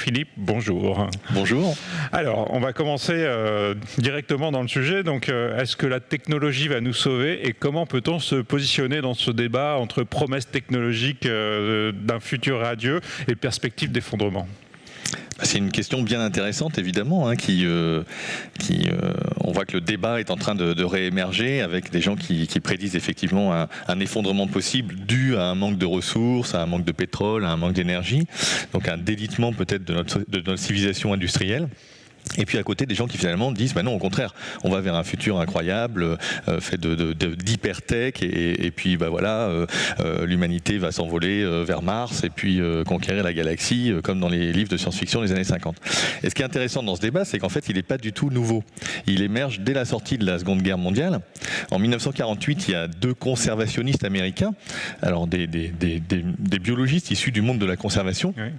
Philippe, bonjour. Bonjour. Alors, on va commencer directement dans le sujet. Donc, est-ce que la technologie va nous sauver et comment peut-on se positionner dans ce débat entre promesses technologiques d'un futur radieux et perspectives d'effondrement ? C'est une question bien intéressante, évidemment, on voit que le débat est en train de réémerger avec des gens qui prédisent effectivement un effondrement possible dû à un manque de ressources, à un manque de pétrole, à un manque d'énergie, donc un délitement peut-être de notre civilisation industrielle. Et puis à côté des gens qui finalement disent non, au contraire, on va vers un futur incroyable fait d'hypertech et puis l'humanité va s'envoler vers Mars et puis conquérir la galaxie comme dans les livres de science-fiction des années 50. Et ce qui est intéressant dans ce débat, c'est qu'en fait il n'est pas du tout nouveau. Il émerge dès la sortie de la Seconde Guerre mondiale. En 1948, il y a deux conservationnistes américains, alors des biologistes issus du monde de la conservation. Oui.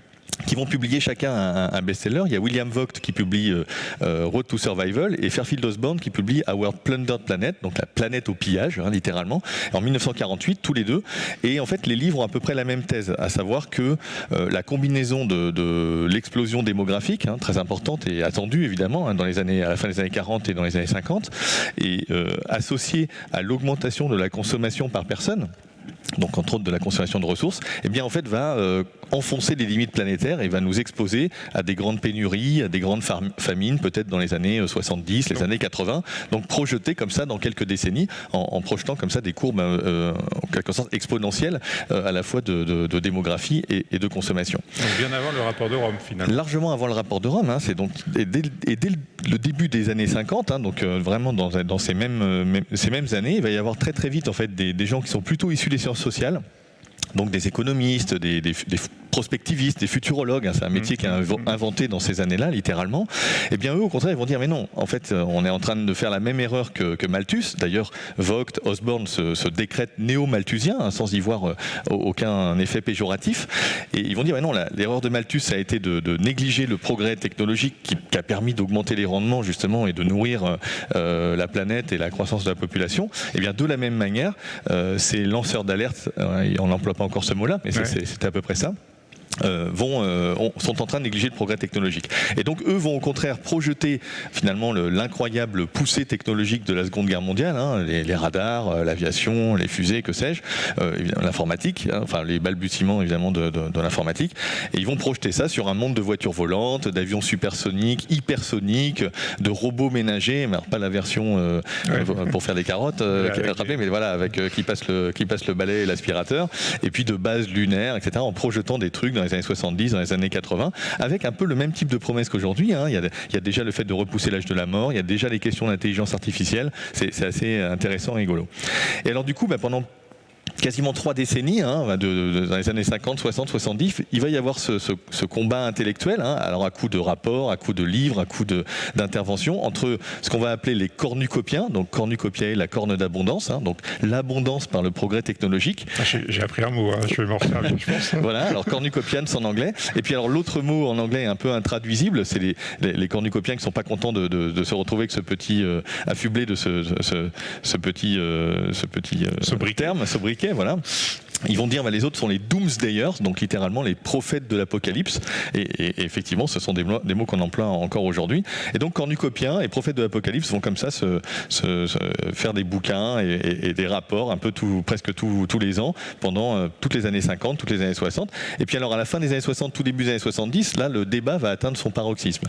Qui vont publier chacun un best-seller. Il y a William Vogt qui publie Road to Survival et Fairfield Osborn qui publie Our Plundered Planet, donc la planète au pillage, littéralement, en 1948, tous les deux. Et en fait, les livres ont à peu près la même thèse, à savoir que la combinaison de l'explosion démographique, très importante et attendue évidemment, à la fin des années 40 et dans les années 50, et associée à l'augmentation de la consommation par personne, donc entre autres de la consommation de ressources, en fait va enfoncer les limites planétaires et va nous exposer à des grandes pénuries, à des grandes famines, peut-être dans les années 70, les années 80, donc projeter comme ça dans quelques décennies, en projetant comme ça des courbes en quelque sorte exponentielles à la fois de démographie et de consommation. Donc bien avant le rapport de Rome finalement. Largement avant le rapport de Rome, c'est donc et dès le début des années 50, donc vraiment dans ces mêmes années, il va y avoir très très vite en fait des gens qui sont plutôt issus des sciences sociales, donc des économistes, des prospectivistes, des futurologues, c'est un métier qui est inventé dans ces années-là, littéralement. Et bien eux, au contraire, ils vont dire mais non, en fait, on est en train de faire la même erreur que Malthus. D'ailleurs, Vogt, Osborn se décrètent néo-malthusien, sans y voir aucun effet péjoratif. Et ils vont dire mais non, l'erreur de Malthus, ça a été de négliger le progrès technologique qui a permis d'augmenter les rendements, justement, et de nourrir la planète et la croissance de la population. Et bien de la même manière, ces lanceurs d'alerte, on n'emploie pas encore ce mot-là, mais c'est à peu près ça. Sont en train de négliger le progrès technologique. Et donc eux vont au contraire projeter finalement l'incroyable poussée technologique de la Seconde Guerre mondiale, les radars, l'aviation, les fusées, que sais-je, l'informatique, les balbutiements évidemment de l'informatique, et ils vont projeter ça sur un monde de voitures volantes, d'avions supersoniques, hypersoniques, de robots ménagers, mais alors pas la version pour faire des carottes, mais voilà, avec qui passe le balai et l'aspirateur, et puis de bases lunaires, etc., en projetant des trucs dans les années 70, dans les années 80, avec un peu le même type de promesses qu'aujourd'hui. Il y a déjà le fait de repousser l'âge de la mort, il y a déjà les questions d'intelligence artificielle, c'est assez intéressant et rigolo. Et alors du coup, pendant quasiment 3 décennies, dans les années 50, 60, 70, il va y avoir ce combat intellectuel, alors à coup de rapports, à coup de livres, à coup d'interventions, entre ce qu'on va appeler les cornucopiens, donc cornucopiae, la corne d'abondance, donc l'abondance par le progrès technologique. J'ai appris un mot, je vais m'en servir, je pense. Voilà, alors cornucopians en anglais. Et puis alors l'autre mot en anglais un peu intraduisible, c'est les cornucopiens qui ne sont pas contents de se retrouver avec ce petit affublé de ce petit terme, ce briquet. Voilà. Ils vont dire les autres sont les doomsdayers, donc littéralement les prophètes de l'apocalypse, et effectivement ce sont des mots qu'on emploie encore aujourd'hui. Et donc cornucopiens et prophètes de l'apocalypse vont comme ça se faire des bouquins et des rapports un peu presque tous les ans pendant toutes les années 50, toutes les années 60. Et puis alors à la fin des années 60, tout début des années 70, là le débat va atteindre son paroxysme.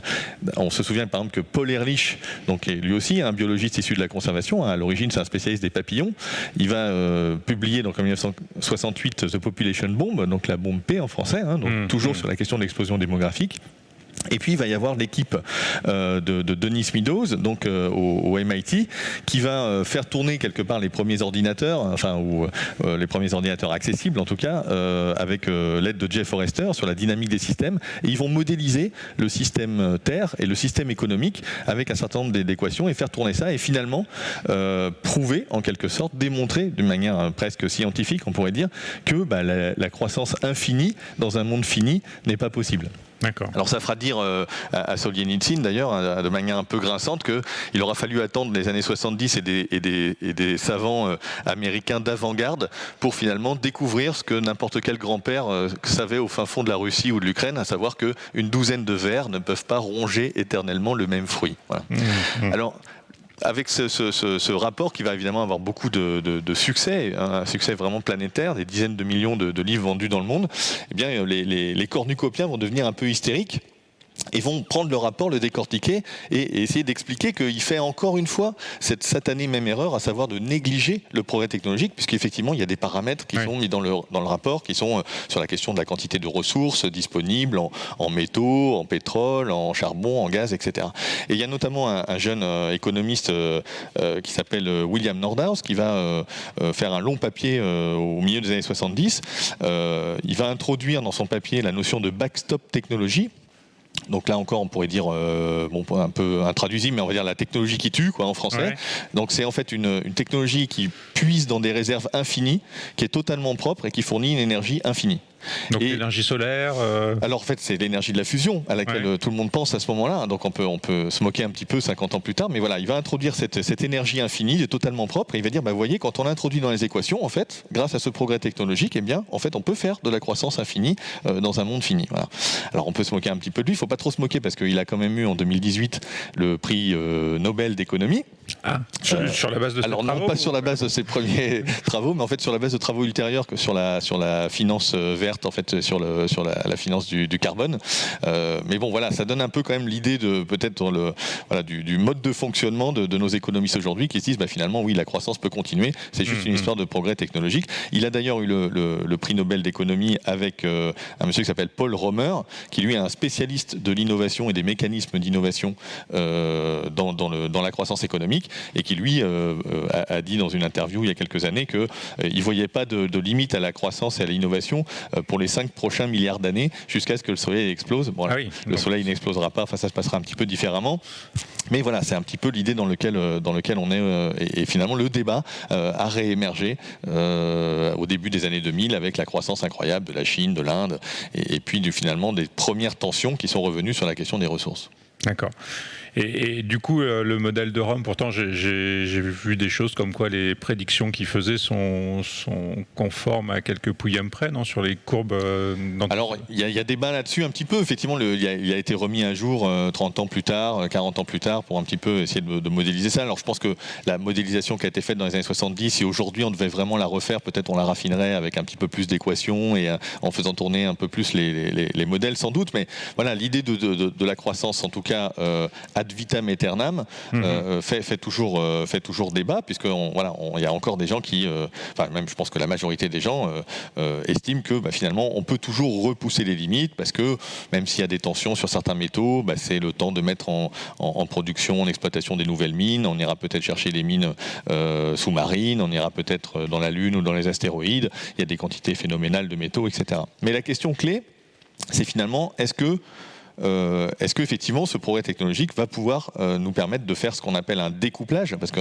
On se souvient par exemple que Paul Ehrlich, donc est lui aussi un biologiste issu de la conservation, à l'origine c'est un spécialiste des papillons, il va publier donc en 1968 The Population Bomb, donc la bombe P en français, toujours sur la question de l'explosion démographique. Et puis il va y avoir l'équipe de Denis Meadows, donc au MIT, qui va faire tourner quelque part les premiers ordinateurs, les premiers ordinateurs accessibles en tout cas, avec l'aide de Jeff Forrester sur la dynamique des systèmes. Et ils vont modéliser le système Terre et le système économique avec un certain nombre d'équations et faire tourner ça et finalement prouver en quelque sorte, démontrer d'une manière presque scientifique, on pourrait dire, que la croissance infinie dans un monde fini n'est pas possible. D'accord. Alors ça fera dire à Solzhenitsyn d'ailleurs, de manière un peu grinçante, qu'il aura fallu attendre les années 70 et des savants américains d'avant-garde pour finalement découvrir ce que n'importe quel grand-père savait au fin fond de la Russie ou de l'Ukraine, à savoir qu'une douzaine de vers ne peuvent pas ronger éternellement le même fruit. Voilà. Alors, avec ce rapport qui va évidemment avoir beaucoup de succès, un succès vraiment planétaire, des dizaines de millions de livres vendus dans le monde, eh bien, les cornucopiens vont devenir un peu hystériques et vont prendre le rapport, le décortiquer et essayer d'expliquer qu'il fait encore une fois cette satanée même erreur, à savoir de négliger le progrès technologique, puisqu'effectivement il y a des paramètres qui sont mis dans le rapport, qui sont sur la question de la quantité de ressources disponibles en métaux, en pétrole, en charbon, en gaz, etc. Et il y a notamment un jeune économiste qui s'appelle William Nordhaus, qui va faire un long papier au milieu des années 70. Il va introduire dans son papier la notion de backstop technologie. Donc là encore, on pourrait dire, un peu intraduisible, mais on va dire la technologie qui tue, quoi, en français. Ouais. Donc c'est en fait une technologie qui puise dans des réserves infinies, qui est totalement propre et qui fournit une énergie infinie. Donc l'énergie solaire Alors en fait c'est l'énergie de la fusion à laquelle tout le monde pense à ce moment-là, donc on peut se moquer un petit peu 50 ans plus tard, mais voilà, il va introduire cette énergie infinie, totalement propre, et il va dire, vous voyez, quand on l'introduit dans les équations, en fait, grâce à ce progrès technologique, eh bien, en fait, on peut faire de la croissance infinie dans un monde fini. Voilà. Alors on peut se moquer un petit peu de lui, il ne faut pas trop se moquer, parce qu'il a quand même eu en 2018 le prix Nobel d'économie. Sur la base de ses travaux. Alors non, pas sur la base de ses premiers travaux, mais en fait sur la base de travaux ultérieurs que sur la finance verte, en fait sur la finance du carbone. Mais bon, voilà, ça donne un peu quand même l'idée de peut-être du mode de fonctionnement de nos économistes aujourd'hui, qui se disent finalement oui, la croissance peut continuer, c'est juste une histoire de progrès technologique. Il a d'ailleurs eu le prix Nobel d'économie avec un monsieur qui s'appelle Paul Romer, qui lui est un spécialiste de l'innovation et des mécanismes d'innovation dans la croissance économique, et qui lui a dit dans une interview il y a quelques années qu'il ne voyait pas de limite à la croissance et à l'innovation pour les 5 prochains milliards d'années, jusqu'à ce que le Soleil explose. Bon, le Soleil n'explosera pas, ça se passera un petit peu différemment. Mais voilà, c'est un petit peu l'idée dans lequel on est. Et finalement, le débat a réémergé au début des années 2000 avec la croissance incroyable de la Chine, de l'Inde, et puis finalement des premières tensions qui sont revenues sur la question des ressources. D'accord. Et du coup, le modèle de Rome, pourtant, j'ai vu des choses comme quoi les prédictions qu'il faisait sont conformes à quelques pouillèmes près, non, sur les courbes Alors, il y a débat là-dessus un petit peu. Effectivement, il a été remis à jour 30 ans plus tard, 40 ans plus tard, pour un petit peu essayer de modéliser ça. Alors, je pense que la modélisation qui a été faite dans les années 70, si aujourd'hui on devait vraiment la refaire, peut-être on la raffinerait avec un petit peu plus d'équations et en faisant tourner un peu plus les modèles, sans doute. Mais voilà, l'idée de la croissance, en tout cas, ad vitam aeternam, fait toujours débat, puisque il y a encore des gens qui, même je pense que la majorité des gens estiment que finalement on peut toujours repousser les limites, parce que même s'il y a des tensions sur certains métaux, c'est le temps de mettre en production, en exploitation des nouvelles mines. On ira peut-être chercher des mines sous-marines, on ira peut-être dans la Lune ou dans les astéroïdes. Il y a des quantités phénoménales de métaux, etc. Mais la question clé, c'est finalement, est-ce que effectivement ce progrès technologique va pouvoir nous permettre de faire ce qu'on appelle un découplage, parce que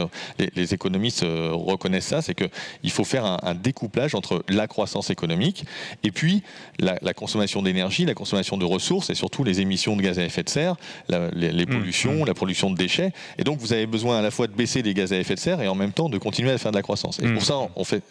les économistes reconnaissent ça, c'est qu'il faut faire un découplage entre la croissance économique et puis la consommation d'énergie, la consommation de ressources et surtout les émissions de gaz à effet de serre, les pollutions, la production de déchets. Et donc vous avez besoin à la fois de baisser les gaz à effet de serre et en même temps de continuer à faire de la croissance. Et pour ça,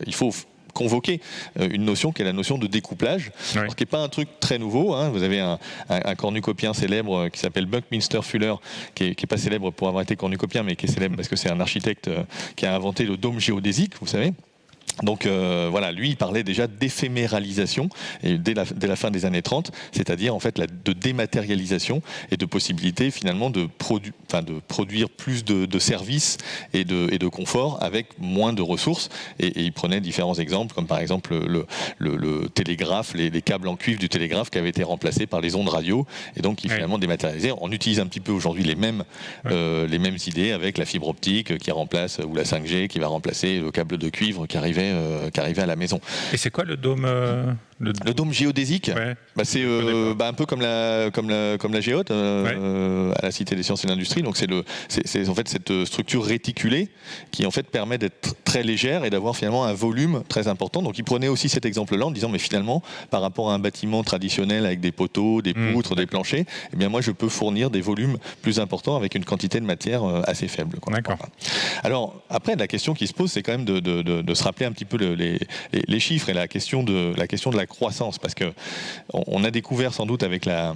il faut convoquer une notion qui est la notion de découplage, ce qui n'est pas un truc très nouveau. Vous avez un cornucopien célèbre qui s'appelle Buckminster Fuller, qui n'est pas célèbre pour avoir été cornucopien, mais qui est célèbre parce que c'est un architecte qui a inventé le dôme géodésique, vous savez. Donc lui il parlait déjà d'éphéméralisation dès la fin des années 30, c'est-à-dire en fait de dématérialisation et de possibilité finalement de produire plus de services et de confort avec moins de ressources, et il prenait différents exemples, comme par exemple le télégraphe, les câbles en cuivre du télégraphe qui avaient été remplacés par les ondes radio, et donc qui finalement dématérialisaient. On utilise un petit peu aujourd'hui les mêmes idées avec la fibre optique qui remplace, ou la 5G qui va remplacer le câble de cuivre qui arrivait à la maison. Et c'est quoi le dôme Le dôme géodésique, Ouais. c'est un peu comme la géode à la Cité des Sciences et de l'Industrie. Donc c'est en fait cette structure réticulée qui en fait permet d'être très légère et d'avoir finalement un volume très important. Donc il prenait aussi cet exemple-là en disant mais finalement par rapport à un bâtiment traditionnel avec des poteaux, des poutres, des planchers, eh bien moi je peux fournir des volumes plus importants avec une quantité de matière assez faible. D'accord. Voilà. Alors après la question qui se pose c'est quand même de se rappeler un petit peu les chiffres et la question de la croissance, parce que on a découvert sans doute avec la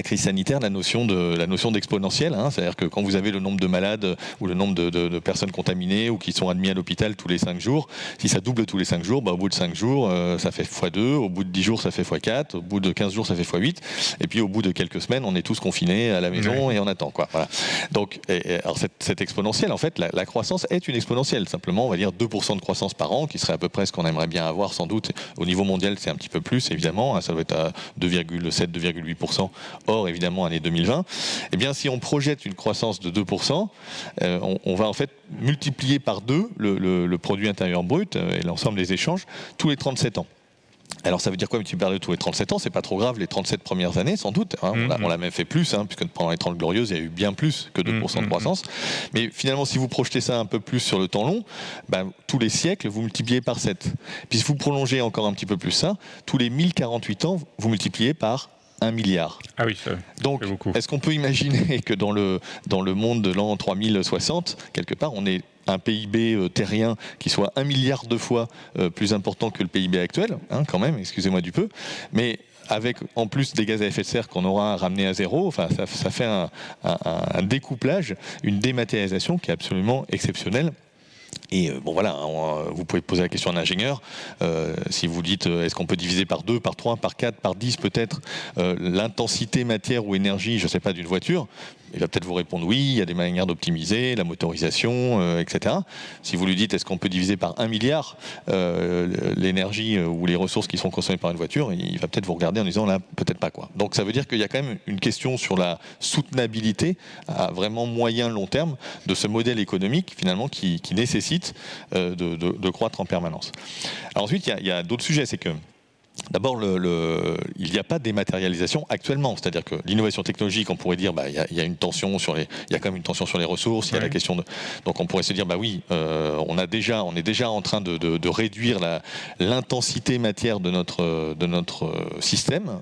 crise sanitaire, la notion d'exponentielle, c'est-à-dire que quand vous avez le nombre de malades ou le nombre de personnes contaminées ou qui sont admis à l'hôpital tous les 5 jours, si ça double tous les 5 jours, au bout de 5 jours, ça fait x2, au bout de 10 jours, ça fait x4, au bout de 15 jours, ça fait x8, et puis au bout de quelques semaines, on est tous confinés à la maison et on attend, quoi. Voilà. Donc, alors cette exponentielle, en fait, la croissance est une exponentielle. Simplement, on va dire 2% de croissance par an, qui serait à peu près ce qu'on aimerait bien avoir, sans doute. Au niveau mondial, c'est un petit peu plus, évidemment, ça doit être à 2,7, 2,8%. Or, évidemment, année 2020, eh bien, si on projette une croissance de 2%, on va en fait multiplier par 2 le produit intérieur brut et l'ensemble des échanges tous les 37 ans. Alors ça veut dire quoi multiplier par 2 tous les 37 ans? C'est pas trop grave les 37 premières années, sans doute. On l'a même fait plus, puisque pendant les 30 glorieuses, il y a eu bien plus que 2% de croissance. Mais finalement, si vous projetez ça un peu plus sur le temps long, tous les siècles, vous multipliez par 7. Puis si vous prolongez encore un petit peu plus ça, tous les 1048 ans, vous multipliez par 1 milliard. Ah oui, ça donc, fait beaucoup. Est-ce qu'on peut imaginer que dans le monde de l'an 3060, quelque part, on ait un PIB terrien qui soit 1 milliard de fois plus important que le PIB actuel, quand même, excusez-moi du peu, mais avec en plus des gaz à effet de serre qu'on aura ramené à zéro, ça fait un découplage, une dématérialisation qui est absolument exceptionnelle. Et vous pouvez poser la question à un ingénieur, si vous dites est-ce qu'on peut diviser par 2, par 3, par 4, par 10 peut-être l'intensité matière ou énergie, je ne sais pas, d'une voiture, il va peut-être vous répondre oui, il y a des manières d'optimiser, la motorisation, etc. Si vous lui dites est-ce qu'on peut diviser par 1 milliard l'énergie ou les ressources qui sont consommées par une voiture, il va peut-être vous regarder en disant là, peut-être pas, quoi. Donc ça veut dire qu'il y a quand même une question sur la soutenabilité à vraiment moyen long terme de ce modèle économique finalement qui nécessite de croître en permanence. Alors ensuite, il y a d'autres sujets, c'est que d'abord, il n'y a pas de dématérialisation actuellement, c'est-à-dire que l'innovation technologique, on pourrait dire, il y a une tension il y a quand même une tension sur les ressources, il y a la question donc on pourrait se dire, on est déjà en train de réduire l'intensité matière de notre système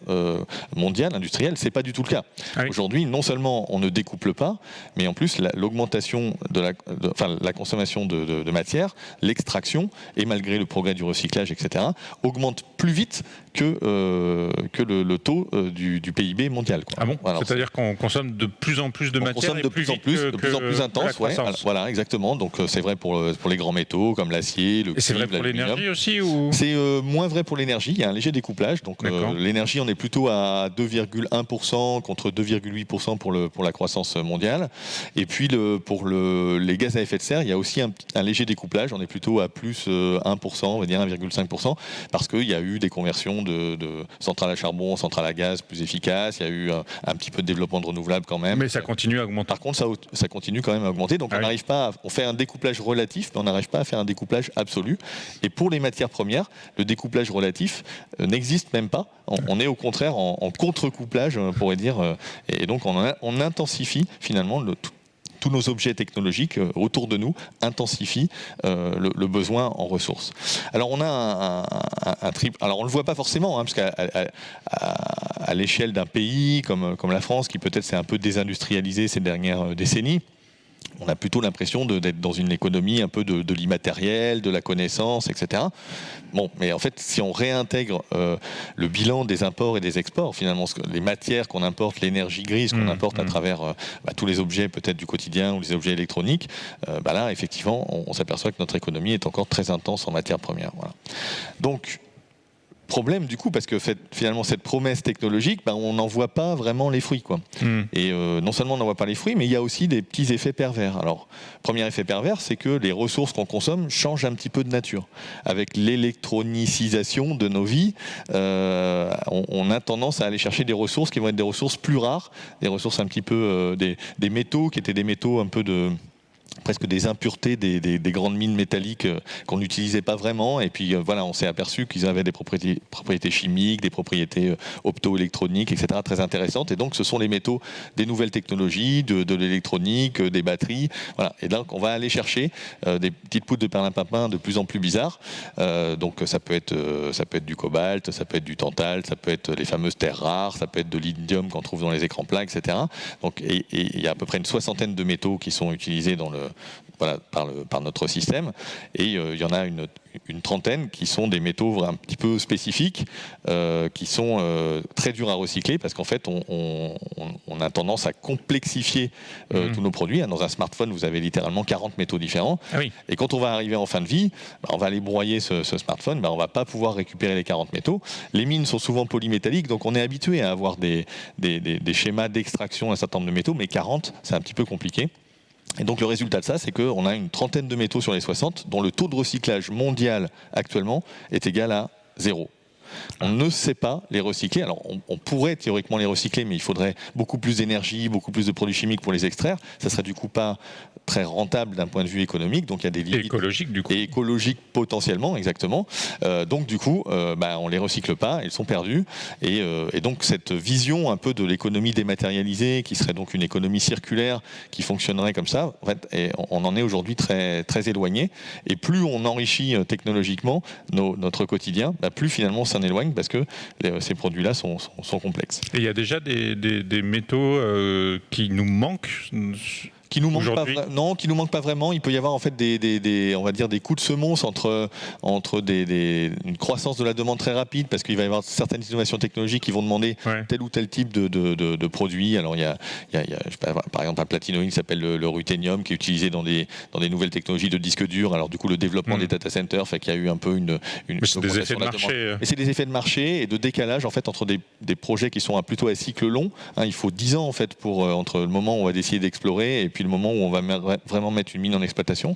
mondial, industriel. C'est pas du tout le cas. Aujourd'hui, non seulement on ne découple pas, mais en plus l'augmentation la consommation de matière, l'extraction, et malgré le progrès du recyclage, etc., augmente plus vite que le taux du PIB mondial, quoi. Ah bon? C'est-à-dire qu'on consomme de plus en plus de matière, consomme de plus en plus intense, voilà, exactement. Donc c'est vrai pour les grands métaux comme l'acier, le cuivre, et c'est vrai pour l'énergie aussi ou... C'est moins vrai pour l'énergie. Il y a un léger découplage. Donc l'énergie, on est plutôt à 2,1% contre 2,8% pour la croissance mondiale. Et puis pour les gaz à effet de serre, il y a aussi un léger découplage. On est plutôt à plus 1%, on va dire 1,5%, parce qu'il y a eu des conversions de centrales à charbon, centrales à gaz plus efficaces. Il y a eu un petit peu de développement de renouvelables quand même. Mais ça continue à augmenter. Par contre, ça continue quand même à augmenter. Donc on fait un découplage relatif, mais on n'arrive pas à faire un découplage absolu. Et pour les matières premières, le découplage relatif n'existe même pas. On est au contraire en contre-couplage, on pourrait dire. Et donc on intensifie finalement tous nos objets technologiques autour de nous intensifient le besoin en ressources. Alors on a un triple. Alors on le voit pas forcément, parce qu'à l'échelle d'un pays comme la France, qui peut-être s'est un peu désindustrialisé ces dernières décennies, on a plutôt l'impression d'être dans une économie un peu de l'immatériel, de la connaissance, etc. Bon, mais en fait, si on réintègre le bilan des imports et des exports, finalement, les matières qu'on importe, l'énergie grise qu'on importe à travers tous les objets peut-être du quotidien ou les objets électroniques, là, effectivement, on s'aperçoit que notre économie est encore très intense en matières premières. Voilà. Donc, problème du coup, parce que finalement cette promesse technologique, on n'en voit pas vraiment les fruits, quoi. Et non seulement on n'en voit pas les fruits, mais il y a aussi des petits effets pervers. Alors, premier effet pervers, c'est que les ressources qu'on consomme changent un petit peu de nature. Avec l'électronicisation de nos vies, on a tendance à aller chercher des ressources qui vont être des ressources plus rares, des ressources un petit peu des métaux qui étaient des métaux un peu presque des impuretés des grandes mines métalliques qu'on n'utilisait pas vraiment. Et puis voilà, on s'est aperçu qu'ils avaient des propriétés chimiques, des propriétés optoélectroniques, etc., très intéressantes. Et donc ce sont les métaux des nouvelles technologies, de l'électronique, des batteries. Voilà. Et donc on va aller chercher des petites poutres de perlimpinpin de plus en plus bizarres. Donc ça peut être du cobalt, ça peut être du tantale, ça peut être les fameuses terres rares, ça peut être de l'indium qu'on trouve dans les écrans plats, etc. Donc, et il y a à peu près une soixantaine de métaux qui sont utilisés par notre système, et il y en a une trentaine qui sont des métaux un petit peu spécifiques, qui sont très durs à recycler, parce qu'en fait on a tendance à complexifier tous nos produits. Dans un smartphone, vous avez littéralement 40 métaux différents, et quand on va arriver en fin de vie, on va aller broyer ce smartphone, on ne va pas pouvoir récupérer les 40 métaux. Les mines sont souvent polymétalliques, donc on est habitué à avoir des schémas d'extraction d'un certain nombre de métaux, mais 40, c'est un petit peu compliqué. Et donc le résultat de ça, c'est qu'on a une trentaine de métaux sur les 60, dont le taux de recyclage mondial actuellement est égal à 0. On ne sait pas les recycler. Alors on pourrait théoriquement les recycler, mais il faudrait beaucoup plus d'énergie, beaucoup plus de produits chimiques pour les extraire. Ça serait du coup pas très rentable d'un point de vue économique. Donc il y a des limites. Et écologique du coup. Et écologique potentiellement, exactement. Donc du coup, on les recycle pas, ils sont perdus. Et donc cette vision un peu de l'économie dématérialisée, qui serait donc une économie circulaire, qui fonctionnerait comme ça, en fait, on en est aujourd'hui très, très éloigné. Et plus on enrichit technologiquement notre quotidien, plus finalement on s'en éloigne, parce que ces produits-là sont complexes. Et il y a déjà des métaux qui nous manquent qui nous manquent pas, non, qui nous manquent pas vraiment. Il peut y avoir en fait on va dire des coups de semonce entre une croissance de la demande très rapide, parce qu'il va y avoir certaines innovations technologiques qui vont demander tel ou tel type de produit. Alors il y a je sais pas, par exemple un platinoïde qui s'appelle le ruthénium, qui est utilisé dans des nouvelles technologies de disques durs. Alors du coup le développement des data centers fait qu'il y a eu un peu une mais c'est des effets de marché. Mais c'est des effets de marché et de décalage en fait entre des projets qui sont plutôt à cycle long. Il faut 10 ans en fait entre le moment où on va décider d'explorer et puis le moment où on va vraiment mettre une mine en exploitation.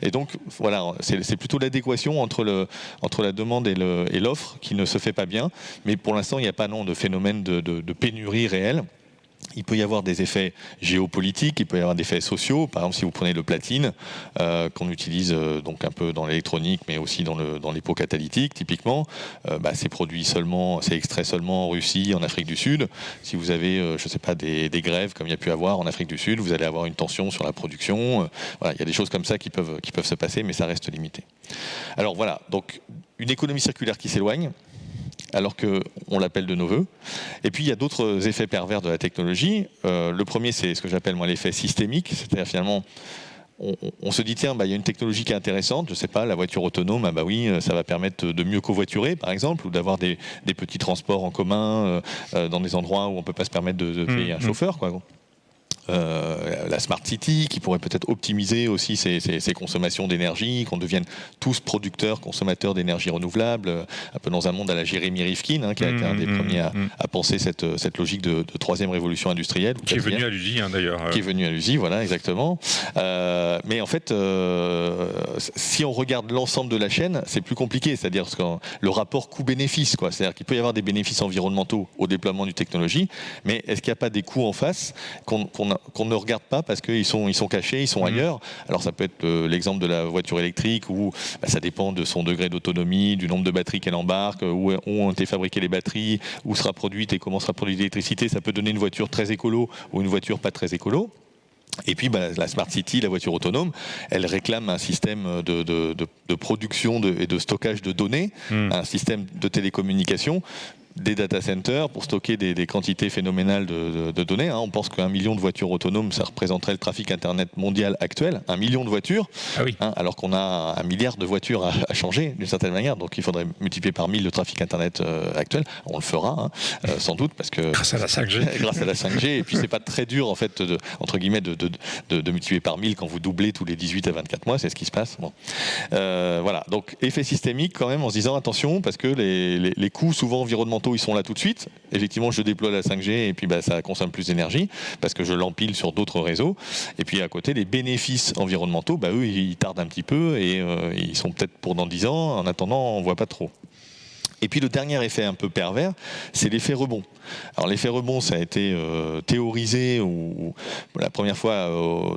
Et donc voilà, c'est plutôt l'adéquation entre la demande et l'offre qui ne se fait pas bien. Mais pour l'instant, il n'y a pas de phénomène de pénurie réelle. Il peut y avoir des effets géopolitiques, il peut y avoir des effets sociaux. Par exemple, si vous prenez le platine, qu'on utilise donc un peu dans l'électronique, mais aussi dans les pots catalytiques, typiquement, c'est extrait seulement en Russie, en Afrique du Sud. Si vous avez, je sais pas, des grèves comme il y a pu avoir en Afrique du Sud, vous allez avoir une tension sur la production. Voilà, il y a des choses comme ça qui peuvent se passer, mais ça reste limité. Alors voilà, donc une économie circulaire qui s'éloigne, alors qu'on l'appelle de nos voeux. Et puis il y a d'autres effets pervers de la technologie. Le premier, c'est ce que j'appelle moi l'effet systémique, c'est-à-dire finalement on se dit tiens, il y a une technologie qui est intéressante, je sais pas, la voiture autonome, ça va permettre de mieux covoiturer par exemple, ou d'avoir des petits transports en commun dans des endroits où on peut pas se permettre de payer un chauffeur, quoi. La Smart City qui pourrait peut-être optimiser aussi ses consommations d'énergie, qu'on devienne tous producteurs, consommateurs d'énergie renouvelable, un peu dans un monde à la Jérémy Rifkin, qui a été un des premiers à penser cette logique de troisième révolution industrielle. Qui est venu à l'USI d'ailleurs. Qui est venu à l'USI, voilà, exactement. Mais en fait, si on regarde l'ensemble de la chaîne, c'est plus compliqué, c'est-à-dire le rapport coût-bénéfice, quoi. C'est-à-dire qu'il peut y avoir des bénéfices environnementaux au déploiement du technologie, mais est-ce qu'il n'y a pas des coûts en face qu'on ne regarde pas parce qu'ils sont cachés, ils sont ailleurs. Alors ça peut être l'exemple de la voiture électrique où ça dépend de son degré d'autonomie, du nombre de batteries qu'elle embarque, où ont été fabriquées les batteries, où sera produite et comment sera produite l'électricité. Ça peut donner une voiture très écolo ou une voiture pas très écolo. Et puis la Smart City, la voiture autonome, elle réclame un système de production et de stockage de données, un système de télécommunication, des data centers pour stocker des quantités phénoménales de données. On pense qu'1 million de voitures autonomes, ça représenterait le trafic Internet mondial actuel. 1 million de voitures, alors qu'on a 1 milliard de voitures à changer d'une certaine manière. Donc il faudrait multiplier par 1000 le trafic Internet actuel. On le fera, sans doute, parce que grâce à la 5G. Grâce à la 5G. Et puis c'est pas très dur en fait, entre guillemets, de multiplier par 1000 quand vous doublez tous les 18 à 24 mois. C'est ce qui se passe. Bon. Voilà. Donc effet systémique quand même, en se disant attention, parce que les coûts souvent environnementaux, ils sont là tout de suite. Effectivement, je déploie la 5G et puis ça consomme plus d'énergie parce que je l'empile sur d'autres réseaux. Et puis à côté, les bénéfices environnementaux, eux, ils tardent un petit peu et ils sont peut-être pour dans 10 ans. En attendant, on voit pas trop. Et puis le dernier effet un peu pervers, c'est l'effet rebond. Alors l'effet rebond, ça a été théorisé la première fois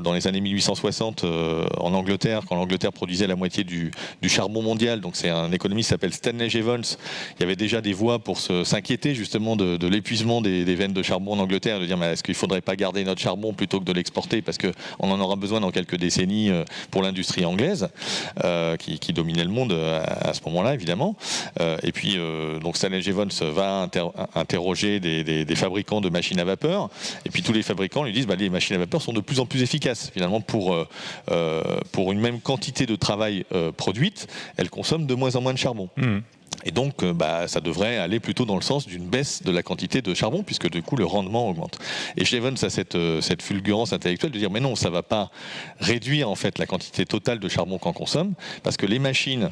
dans les années 1860 en Angleterre, quand l'Angleterre produisait la moitié du charbon mondial. Donc c'est un économiste qui s'appelle Stanley Jevons. Il y avait déjà des voix pour s'inquiéter justement de l'épuisement des veines de charbon en Angleterre, de dire mais est-ce qu'il ne faudrait pas garder notre charbon plutôt que de l'exporter parce qu'on en aura besoin dans quelques décennies pour l'industrie anglaise qui dominait le monde à ce moment-là évidemment. Et puis donc Stanley Jevons va interroger des fabricants de machines à vapeur, et puis tous les fabricants lui disent les machines à vapeur sont de plus en plus efficaces. Finalement, pour une même quantité de travail produite, elles consomment de moins en moins de charbon. Et donc, ça devrait aller plutôt dans le sens d'une baisse de la quantité de charbon, puisque du coup, le rendement augmente. Et Jevons a cette fulgurance intellectuelle de dire, mais non, ça ne va pas réduire en fait la quantité totale de charbon qu'on consomme, parce que les machines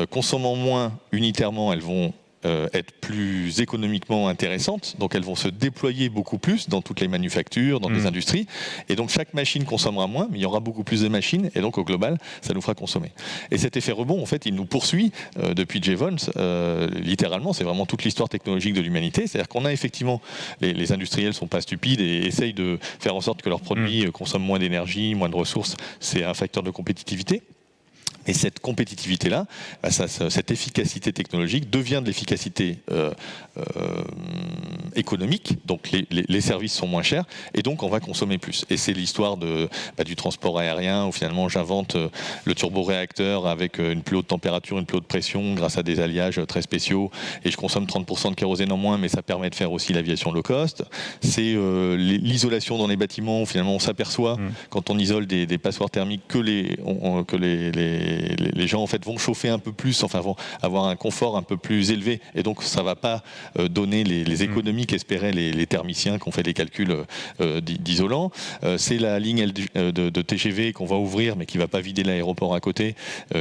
consommant moins unitairement, elles vont être plus économiquement intéressantes, donc elles vont se déployer beaucoup plus dans toutes les manufactures, dans les industries, et donc chaque machine consommera moins, mais il y aura beaucoup plus de machines, et donc au global, ça nous fera consommer. Et cet effet rebond, en fait, il nous poursuit depuis Jevons, littéralement, c'est vraiment toute l'histoire technologique de l'humanité, c'est-à-dire qu'on a effectivement, les industriels ne sont pas stupides et essayent de faire en sorte que leurs produits consomment moins d'énergie, moins de ressources, c'est un facteur de compétitivité. Et cette compétitivité-là, cette efficacité technologique devient de l'efficacité économique, donc les services sont moins chers, et donc on va consommer plus. Et c'est l'histoire du transport aérien, où finalement j'invente le turboréacteur avec une plus haute température, une plus haute pression, grâce à des alliages très spéciaux, et je consomme 30% de kérosène en moins, mais ça permet de faire aussi l'aviation low cost. C'est l'isolation dans les bâtiments, où finalement on s'aperçoit, quand on isole des passoires thermiques, que les gens en fait vont chauffer un peu plus, enfin vont avoir un confort un peu plus élevé, et donc ça va pas donner les économies qu'espéraient les thermiciens qui ont fait les calculs d'isolant. C'est la ligne de TGV qu'on va ouvrir, mais qui va pas vider l'aéroport à côté,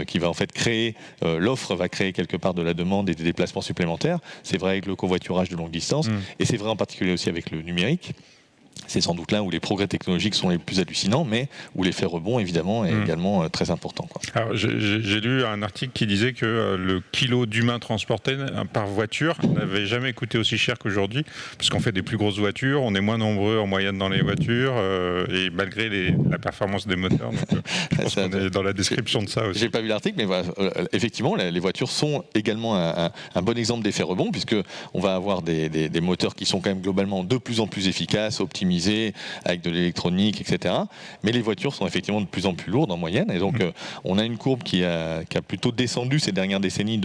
qui va en fait créer l'offre va créer quelque part de la demande et des déplacements supplémentaires. C'est vrai avec le covoiturage de longue distance, et c'est vrai en particulier aussi avec le numérique. C'est sans doute là où les progrès technologiques sont les plus hallucinants, mais où l'effet rebond, évidemment, est également très important. Alors, j'ai lu un article qui disait que le kilo d'humain transporté par voiture n'avait jamais coûté aussi cher qu'aujourd'hui, puisqu'on fait des plus grosses voitures, on est moins nombreux en moyenne dans les voitures, et malgré la performance des moteurs. Donc, je pense qu'on est dans la description de ça aussi. J'ai pas vu l'article, mais voilà, effectivement, les voitures sont également un bon exemple d'effet rebond, puisqu'on va avoir des moteurs qui sont quand même globalement de plus en plus efficaces, optimisés, avec de l'électronique, etc. Mais les voitures sont effectivement de plus en plus lourdes en moyenne, et donc on a une courbe qui a plutôt descendu ces dernières décennies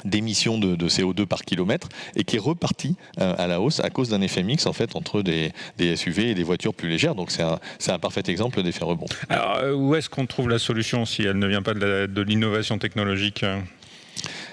d'émissions de CO2 par kilomètre, et qui est repartie à la hausse à cause d'un effet mix en fait entre des SUV et des voitures plus légères. Donc c'est un parfait exemple d'effet rebond. Alors où est-ce qu'on trouve la solution si elle ne vient pas de l'innovation technologique ?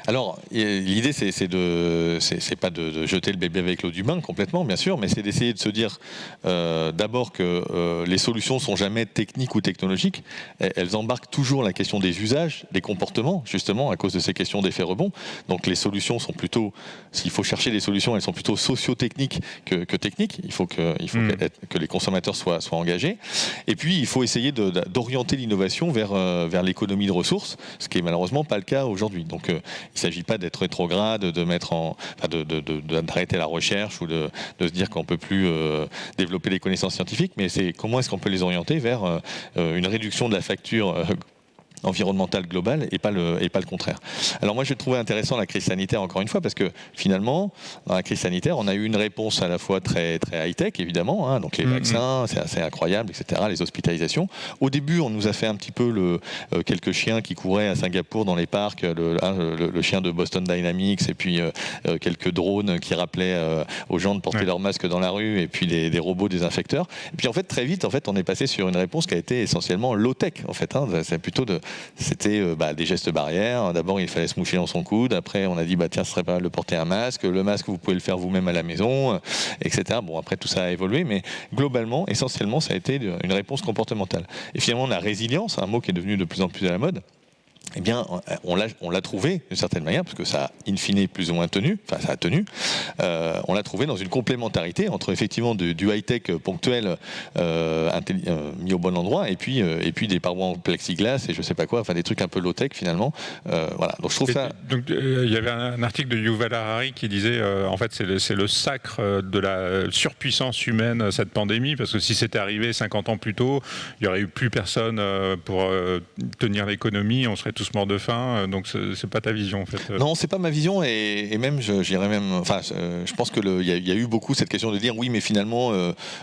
Alors, l'idée, c'est pas de jeter le bébé avec l'eau du bain complètement, bien sûr, mais c'est d'essayer de se dire d'abord que les solutions sont jamais techniques ou technologiques. Elles embarquent toujours la question des usages, des comportements, justement, à cause de ces questions d'effet rebond. Donc, les solutions sont plutôt, s'il faut chercher des solutions, elles sont plutôt socio-techniques que techniques. Il faut que les consommateurs soient engagés. Et puis, il faut essayer d'orienter l'innovation vers l'économie de ressources, ce qui est malheureusement pas le cas aujourd'hui. Donc, il ne s'agit pas d'être rétrograde, d'arrêter la recherche ou de se dire qu'on ne peut plus développer les connaissances scientifiques, mais c'est comment est-ce qu'on peut les orienter vers une réduction de la facture environnementale globale et pas le contraire. Alors moi, je trouvais intéressant la crise sanitaire encore une fois, parce que finalement, dans la crise sanitaire, on a eu une réponse à la fois très, très high-tech, évidemment, donc les vaccins, c'est assez incroyable, etc., les hospitalisations. Au début, on nous a fait un petit peu quelques chiens qui couraient à Singapour dans les parcs, le chien de Boston Dynamics, et puis quelques drones qui rappelaient aux gens de porter leur masque dans la rue, et puis des robots désinfecteurs. Et puis en fait, très vite, on est passé sur une réponse qui a été essentiellement low-tech, en fait. C'est plutôt c'était des gestes barrières. D'abord, il fallait se moucher dans son coude. Après, on a dit, tiens, ce serait pas mal de porter un masque. Le masque, vous pouvez le faire vous-même à la maison, etc. Bon, après, tout ça a évolué, mais globalement, essentiellement, ça a été une réponse comportementale. Et finalement, la résilience, un mot qui est devenu de plus en plus à la mode, eh bien, on l'a trouvé d'une certaine manière, parce que ça a in fine plus ou moins tenu, enfin ça a tenu, on l'a trouvé dans une complémentarité entre effectivement du high-tech ponctuel mis au bon endroit, et puis des parois en plexiglas et je sais pas quoi, enfin des trucs un peu low-tech finalement. Voilà. Donc je trouve ça... Donc il y avait un article de Yuval Harari qui disait en fait c'est le sacre de la surpuissance humaine, cette pandémie, parce que si c'était arrivé 50 ans plus tôt, il n'y aurait eu plus personne pour tenir l'économie, on serait tous morts de faim, donc c'est pas ta vision en fait. Non, c'est pas ma vision, et même j'irais même, enfin, je pense que il y a eu beaucoup cette question de dire oui, mais finalement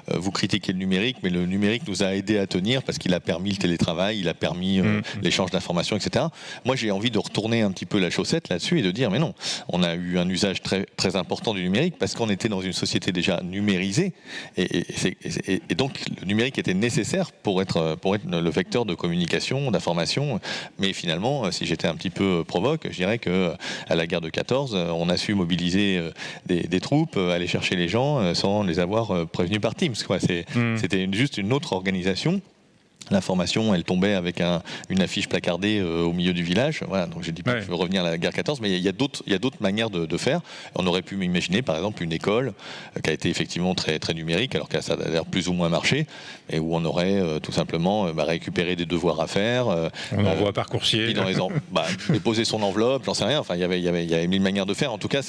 vous critiquez le numérique, mais le numérique nous a aidé à tenir parce qu'il a permis le télétravail, il a permis l'échange d'informations, etc. Moi, j'ai envie de retourner un petit peu la chaussette là-dessus et de dire mais non, on a eu un usage très très important du numérique parce qu'on était dans une société déjà numérisée, et donc le numérique était nécessaire pour être le vecteur de communication, d'information. Mais finalement, si j'étais un petit peu provoque, je dirais que à la guerre de 14, on a su mobiliser des troupes, aller chercher les gens sans les avoir prévenus par Teams, quoi. C'était juste une autre organisation. L'information, elle tombait avec une affiche placardée au milieu du village. Voilà, donc j'ai dit que je veux revenir à la guerre 14, mais il y a d'autres manières de faire. On aurait pu imaginer, par exemple, une école qui a été effectivement très, très numérique, alors que ça a l'air plus ou moins marché, et où on aurait tout simplement récupéré des devoirs à faire. On envoie par coursier. Déposer son enveloppe, j'en sais rien. Enfin, il y avait mille manières de faire. En tout cas,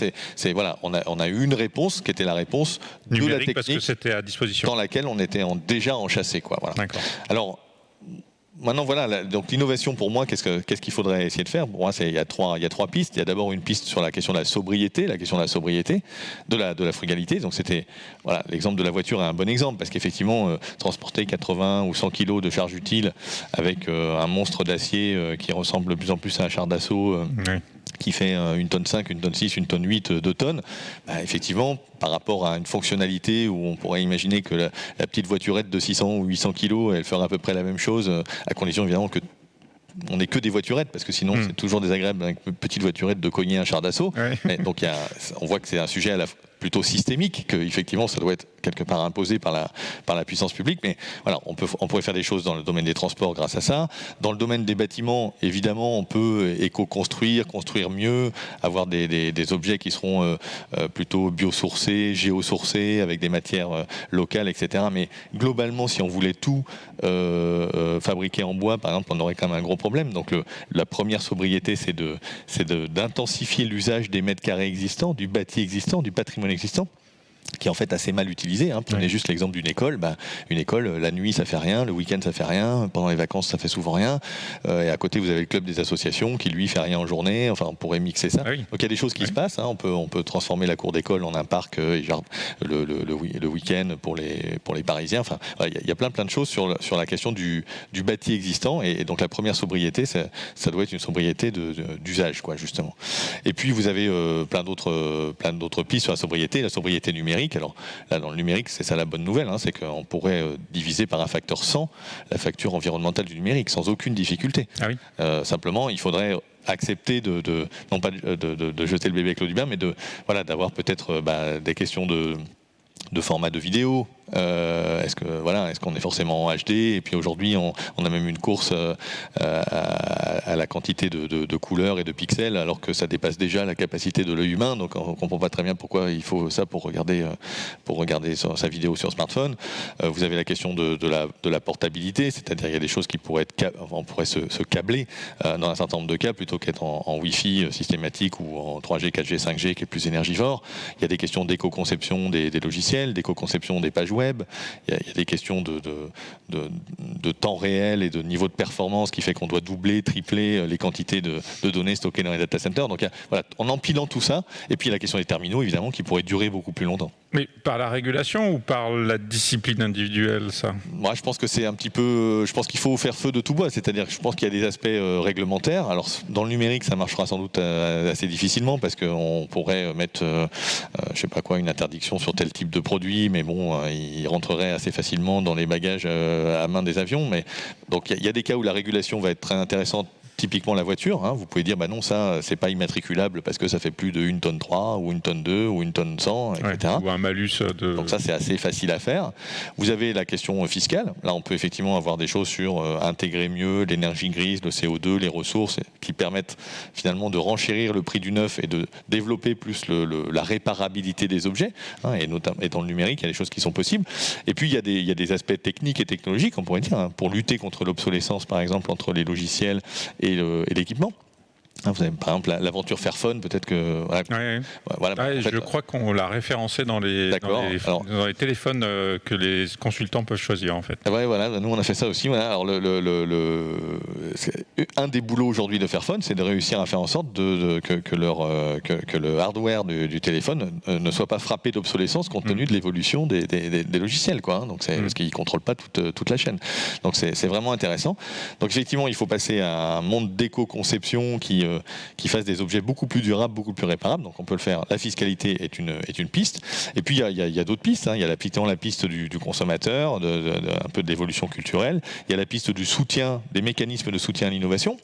voilà, on a eu une réponse qui était la réponse numérique, de la technique, parce que c'était à disposition, dans laquelle on était déjà enchâssé, quoi. Voilà. D'accord. Alors, maintenant, voilà, donc l'innovation pour moi, qu'est-ce qu'il faudrait essayer de faire? Pour moi, il y a trois pistes. Il y a d'abord une piste sur la question de la sobriété, de la frugalité. Donc c'était, voilà, l'exemple de la voiture est un bon exemple, parce qu'effectivement, transporter 80 ou 100 kilos de charge utile avec un monstre d'acier qui ressemble de plus en plus à un char d'assaut, qui fait 1,5 tonne, 1,6 tonne, 1,8 tonne, 2 tonnes, effectivement, par rapport à une fonctionnalité où on pourrait imaginer que la petite voiturette de 600 ou 800 kilos, elle ferait à peu près la même chose, à condition évidemment que on n'est que des voiturettes, parce que sinon c'est toujours désagréable avec une petite voiturette de cogner un char d'assaut. Mais donc on voit que c'est un sujet plutôt systémique, que effectivement ça doit être quelque part imposé par la puissance publique. Mais voilà, on pourrait faire des choses dans le domaine des transports grâce à ça. Dans le domaine des bâtiments, évidemment, on peut construire mieux, avoir des objets qui seront plutôt biosourcés, géosourcés, avec des matières locales, etc. Mais globalement, si on voulait tout fabriquer en bois, par exemple, on aurait quand même un gros problème. Donc la première sobriété, c'est d'intensifier l'usage des mètres carrés existants, du bâti existant, du patrimoine existant, qui est en fait assez mal utilisé. Prenez juste l'exemple d'une école. Une école, la nuit ça fait rien, le week-end ça fait rien, pendant les vacances ça fait souvent rien, et à côté vous avez le club des associations qui lui fait rien en journée. Enfin, on pourrait mixer ça. Donc il y a des choses qui se passent. On peut transformer la cour d'école en un parc le week-end pour les Parisiens. Enfin, il y a plein de choses sur la question du bâti existant, et donc la première sobriété, ça doit être une sobriété d'usage, quoi, justement. Et puis vous avez plein d'autres pistes sur la sobriété numérique. Alors là, dans le numérique, c'est ça la bonne nouvelle, c'est qu'on pourrait diviser par un facteur 100 la facture environnementale du numérique sans aucune difficulté. Simplement, il faudrait accepter non pas de jeter le bébé avec l'eau du bain, mais d'avoir peut-être des questions de format de vidéo. Est-ce qu'on est forcément en HD? Et puis aujourd'hui, on a même une course à la quantité de couleurs et de pixels, alors que ça dépasse déjà la capacité de l'œil humain. Donc on ne comprend pas très bien pourquoi il faut ça pour regarder sa vidéo sur smartphone. Vous avez la question de la portabilité, c'est-à-dire il y a des choses qui pourraient on pourrait se câbler dans un certain nombre de cas, plutôt qu'être en Wi-Fi systématique ou en 3G, 4G, 5G qui est plus énergivore. Il y a des questions d'éco-conception des logiciels, d'éco-conception des pages web. Il y a des questions de temps réel et de niveau de performance qui fait qu'on doit doubler, tripler les quantités de données stockées dans les data centers. Donc en empilant tout ça, et puis la question des terminaux, évidemment, qui pourrait durer beaucoup plus longtemps. Mais par la régulation ou par la discipline individuelle, ça? Moi, je pense que c'est un petit peu... Je pense qu'il faut faire feu de tout bois. C'est-à-dire que je pense qu'il y a des aspects réglementaires. Alors, dans le numérique, ça marchera sans doute assez difficilement, parce qu'on pourrait mettre, je sais pas quoi, une interdiction sur tel type de produit, mais bon, il rentrerait assez facilement dans les bagages à main des avions. Mais donc, il y a des cas où la régulation va être très intéressante typiquement la voiture, hein, vous pouvez dire bah non, ça c'est pas immatriculable parce que ça fait plus de 1 tonne 3 ou 1 tonne 2 ou 1 tonne 100, etc. Ou un malus de... Donc ça c'est assez facile à faire. Vous avez la question fiscale. Là on peut effectivement avoir des choses sur intégrer mieux l'énergie grise, le CO2, les ressources qui permettent finalement de renchérir le prix du neuf et de développer plus la réparabilité des objets, hein, et dans le numérique il y a des choses qui sont possibles. Et puis il y a des aspects techniques et technologiques, on pourrait dire, hein, pour lutter contre l'obsolescence par exemple entre les logiciels et l'équipement. Vous avez par exemple l'aventure Fairphone, peut-être que... Je crois qu'on l'a référencé dans les téléphones que les consultants peuvent choisir en fait. Nous on a fait ça aussi. Alors un des boulots aujourd'hui de Fairphone, c'est de réussir à faire en sorte que le hardware du téléphone ne soit pas frappé d'obsolescence compte tenu de l'évolution des logiciels, quoi, hein. Donc parce qu'ils ne contrôlent pas toute la chaîne. Donc c'est vraiment intéressant. Donc effectivement, il faut passer à un monde d'éco-conception qui fasse des objets beaucoup plus durables, beaucoup plus réparables. Donc on peut le faire. La fiscalité est une piste. Et puis il y a d'autres pistes, hein. Il y a la piste du consommateur, un peu de l'évolution culturelle. Il y a la piste du soutien, des mécanismes de soutien à l'innovation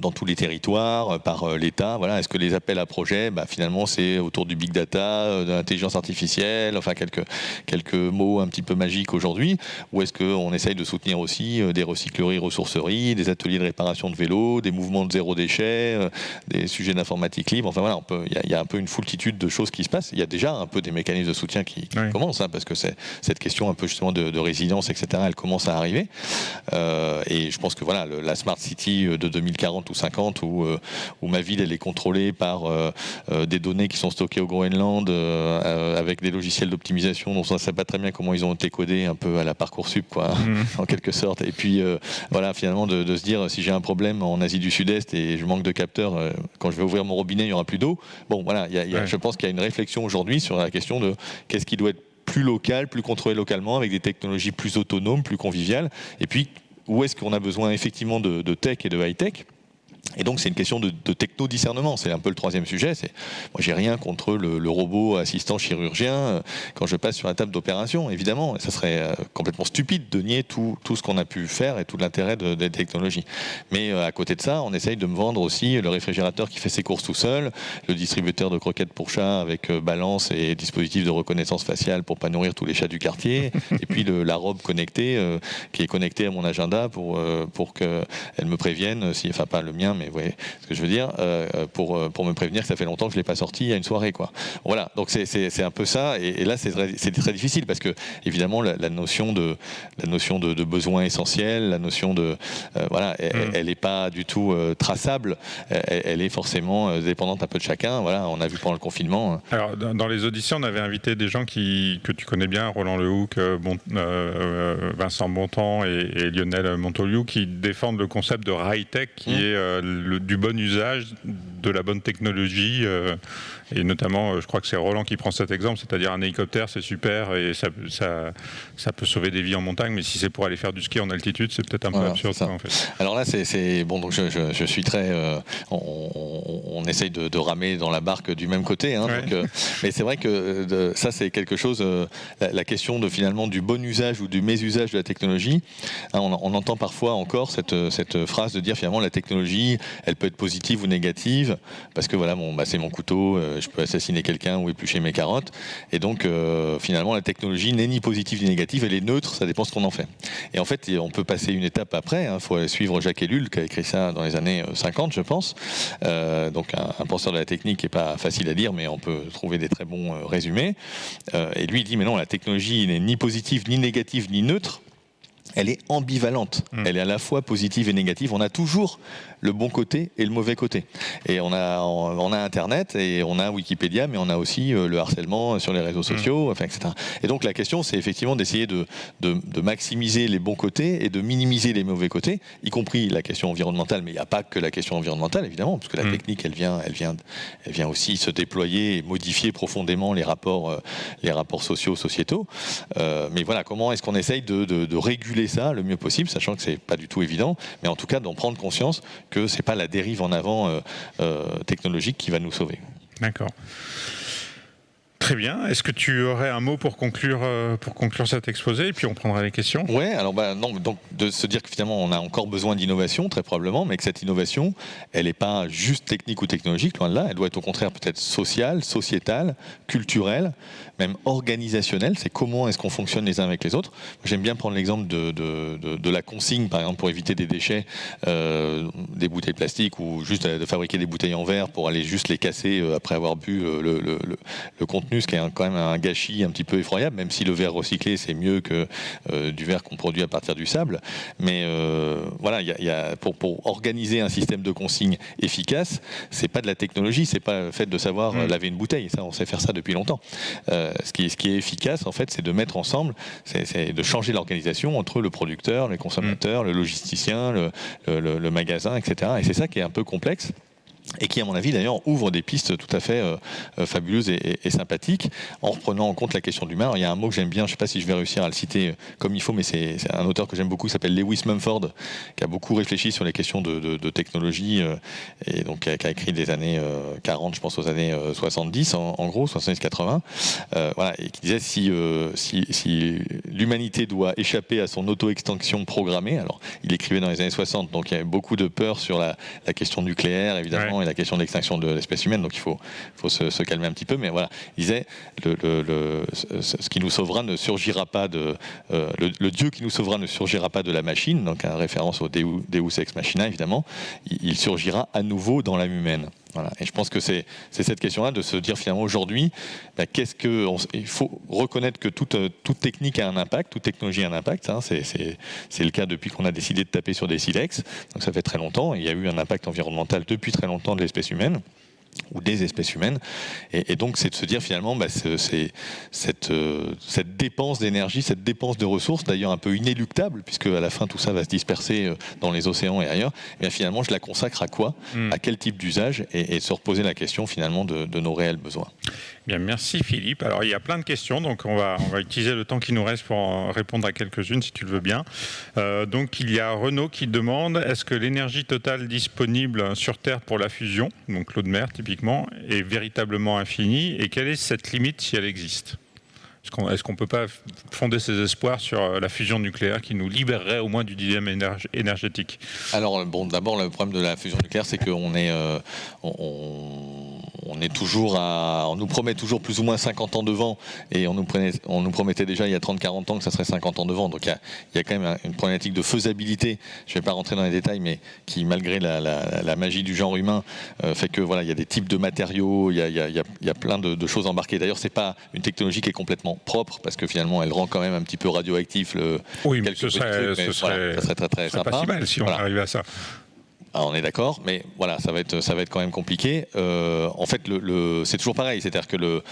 dans tous les territoires, par l'État. Voilà. Est-ce que les appels à projets, finalement, c'est autour du big data, de l'intelligence artificielle, enfin quelques mots un petit peu magiques aujourd'hui, ou est-ce qu'on essaye de soutenir aussi des recycleries, ressourceries, des ateliers de réparation de vélos, des mouvements de zéro déchet, des sujets d'informatique libre. Enfin voilà, il y a un peu une foultitude de choses qui se passent. Il y a déjà un peu des mécanismes de soutien qui commencent, hein, parce que cette question un peu justement de résilience, etc., elle commence à arriver. Et je pense que voilà, la Smart City de 2040 ou 50 où ma ville elle est contrôlée par des données qui sont stockées au Groenland avec des logiciels d'optimisation dont on ne sait pas très bien comment ils ont été codés, un peu à la Parcoursup, quoi, en quelque sorte. Et puis voilà, finalement de se dire, si j'ai un problème en Asie du Sud-Est et je manque de capteurs, quand je vais ouvrir mon robinet il n'y aura plus d'eau. Bon voilà, je pense qu'il y a une réflexion aujourd'hui sur la question de qu'est-ce qui doit être plus local, plus contrôlé localement, avec des technologies plus autonomes, plus conviviales. Et puis où est-ce qu'on a besoin effectivement de tech et de high-tech. Et donc c'est une question de techno-discernement, c'est un peu le troisième sujet. Moi j'ai rien contre le robot assistant chirurgien quand je passe sur la table d'opération, évidemment. Ça serait complètement stupide de nier tout ce qu'on a pu faire et tout l'intérêt des technologies. Mais à côté de ça, on essaye de me vendre aussi le réfrigérateur qui fait ses courses tout seul, le distributeur de croquettes pour chats avec balance et dispositif de reconnaissance faciale pour pas nourrir tous les chats du quartier, et puis la robe connectée qui est connectée à mon agenda pour qu'elle me prévienne, enfin pas le mien, mais vous voyez ce que je veux dire, pour me prévenir que ça fait longtemps que je ne l'ai pas sorti à une soirée, quoi. Voilà, donc c'est un peu ça, et là c'est très difficile parce que évidemment la notion de besoin essentiel, la notion de elle n'est pas du tout traçable, elle est forcément dépendante un peu de chacun. Voilà, on a vu pendant le confinement. Alors dans les auditions, on avait invité des gens que tu connais bien, Roland Lehoucq, Vincent Bontemps et Lionel Montoliu, qui défendent le concept de high-tech qui est du bon usage, de la bonne technologie, et notamment, je crois que c'est Roland qui prend cet exemple, c'est-à-dire un hélicoptère, c'est super, et ça peut sauver des vies en montagne, mais si c'est pour aller faire du ski en altitude, c'est peut-être un peu absurde, en fait. Alors là, c'est bon, donc je suis très... on essaye de ramer dans la barque du même côté, hein, donc, mais c'est vrai que ça, c'est quelque chose, la question finalement du bon usage ou du mésusage de la technologie, hein, on entend parfois encore cette phrase de dire finalement la technologie, elle peut être positive ou négative, parce que voilà, c'est mon couteau, je peux assassiner quelqu'un ou éplucher mes carottes, et donc finalement la technologie n'est ni positive ni négative, elle est neutre, ça dépend ce qu'on en fait. Et en fait, on peut passer une étape après, il faut suivre Jacques Ellul qui a écrit ça dans les années 50, je pense, donc un penseur de la technique qui n'est pas facile à dire, mais on peut trouver des très bons résumés, et lui il dit mais non, la technologie n'est ni positive ni négative ni neutre, elle est ambivalente. Elle est à la fois positive et négative. On a toujours le bon côté et le mauvais côté. Et on a Internet et on a Wikipédia, mais on a aussi le harcèlement sur les réseaux sociaux, enfin, etc. Et donc la question, c'est effectivement d'essayer de maximiser les bons côtés et de minimiser les mauvais côtés, y compris la question environnementale. Mais il n'y a pas que la question environnementale, évidemment, parce que la technique, elle vient aussi se déployer et modifier profondément les rapports sociaux, sociétaux. Mais voilà, comment est-ce qu'on essaye de réguler ça le mieux possible, sachant que c'est pas du tout évident, mais en tout cas d'en prendre conscience que c'est pas la dérive en avant technologique qui va nous sauver. D'accord. Très bien. Est-ce que tu aurais un mot pour conclure cet exposé, et puis on prendra les questions? Ouais, alors non, donc de se dire que finalement on a encore besoin d'innovation, très probablement, mais que cette innovation, elle n'est pas juste technique ou technologique, loin de là, elle doit être au contraire peut-être sociale, sociétale, culturelle, même organisationnelle. C'est comment est-ce qu'on fonctionne les uns avec les autres. J'aime bien prendre l'exemple de la consigne, par exemple, pour éviter des déchets, des bouteilles plastiques, ou juste de fabriquer des bouteilles en verre pour aller juste les casser après avoir bu le contenu, ce qui est quand même un gâchis un petit peu effroyable, même si le verre recyclé c'est mieux que du verre qu'on produit à partir du sable. Mais voilà, pour organiser un système de consigne efficace, c'est pas de la technologie, c'est pas le fait de savoir laver une bouteille, ça on sait faire ça depuis longtemps. Ce qui est efficace en fait, c'est de mettre ensemble, c'est de changer l'organisation entre le producteur, les consommateurs, le logisticien, le magasin, etc. Et c'est ça qui est un peu complexe, et qui, à mon avis, d'ailleurs, ouvre des pistes tout à fait fabuleuses et sympathiques, en reprenant en compte la question de l'humain. Alors, il y a un mot que j'aime bien, je ne sais pas si je vais réussir à le citer comme il faut, mais c'est un auteur que j'aime beaucoup, qui s'appelle Lewis Mumford, qui a beaucoup réfléchi sur les questions de technologie, et donc qui a écrit des années 40, je pense aux années 70, en gros, 70-80, voilà, et qui disait si l'humanité doit échapper à son auto-extinction programmée, alors il écrivait dans les années 60, donc il y avait beaucoup de peur sur la question nucléaire, évidemment, et la question de l'extinction de l'espèce humaine, donc il faut se calmer un petit peu, mais voilà, il disait ce qui nous sauvera ne surgira pas le Dieu qui nous sauvera ne surgira pas de la machine, donc en référence au Deus ex machina évidemment, il surgira à nouveau dans l'âme humaine. Voilà. Et je pense que c'est cette question-là de se dire finalement aujourd'hui, il faut reconnaître que toute technique a un impact, toute technologie a un impact. Hein, c'est le cas depuis qu'on a décidé de taper sur des silex. Donc ça fait très longtemps. Il y a eu un impact environnemental depuis très longtemps de l'espèce humaine, ou des espèces humaines, et donc c'est de se dire finalement cette dépense d'énergie, cette dépense de ressources, d'ailleurs un peu inéluctable, puisque à la fin tout ça va se disperser dans les océans et ailleurs, et bien finalement je la consacre à quoi, à quel type d'usage, et se reposer la question finalement de nos réels besoins. Bien, merci Philippe. Alors il y a plein de questions, donc on va utiliser le temps qui nous reste pour en répondre à quelques-unes si tu le veux bien. Donc il y a Renaud qui demande, est-ce que l'énergie totale disponible sur Terre pour la fusion, donc l'eau de mer typiquement, est véritablement infinie, et quelle est cette limite si elle existe ? Est-ce qu'on ne peut pas fonder ses espoirs sur la fusion nucléaire qui nous libérerait au moins du dilemme énergétique ? Alors, bon, d'abord, le problème de la fusion nucléaire, c'est qu'on est, on est toujours on nous promet toujours plus ou moins 50 ans de vent, et on nous promettait déjà il y a 30-40 ans que ça serait 50 ans de vent. Donc il y a quand même une problématique de faisabilité. Je ne vais pas rentrer dans les détails, mais qui, malgré la magie du genre humain, fait que voilà, il y a des types de matériaux, il y a plein de choses embarquées. D'ailleurs, c'est pas une technologie qui est complètement propre, parce que finalement elle rend quand même un petit peu radioactif oui, mais ce serait très très sympa. Pas si mal si on arrivait à ça. Ah, on est d'accord, mais voilà, ça va être quand même compliqué. En fait, c'est toujours pareil, c'est-à-dire que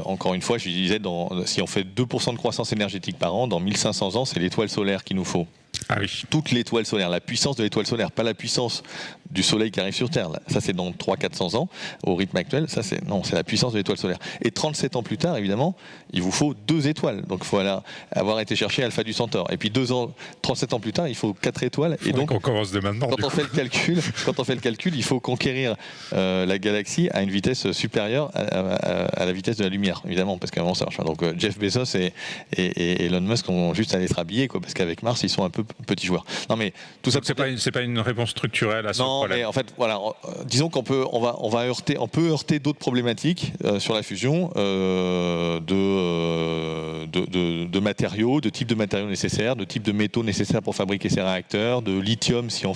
encore une fois, je disais, si on fait 2% de croissance énergétique par an, dans 1500 ans, c'est l'étoile solaire qu'il nous faut. Ah oui. Toute l'étoile solaire, la puissance de l'étoile solaire, pas la puissance du soleil qui arrive sur Terre. Ça, c'est dans 300-400 ans, au rythme actuel. Ça, c'est la puissance de l'étoile solaire. Et 37 ans plus tard, évidemment, il vous faut 2 étoiles. Donc, il faut avoir été chercher Alpha du Centaure. Et puis 37 ans plus tard, il faut 4 étoiles. Et donc, on commence dès maintenant. Quand on fait le calcul, il faut conquérir la galaxie à une vitesse supérieure à la vitesse de la lumière, évidemment, parce qu'avant ça marche pas. Donc, Jeff Bezos et Elon Musk ont juste à être habillés, parce qu'avec Mars, ils sont un peu petits joueurs. Non, mais tout ça. C'est pas une réponse structurelle à ce problème. Mais en fait, voilà, disons qu'on peut heurter d'autres problématiques sur la fusion de matériaux, de types de matériaux nécessaires, de types de métaux nécessaires pour fabriquer ces réacteurs, de lithium si on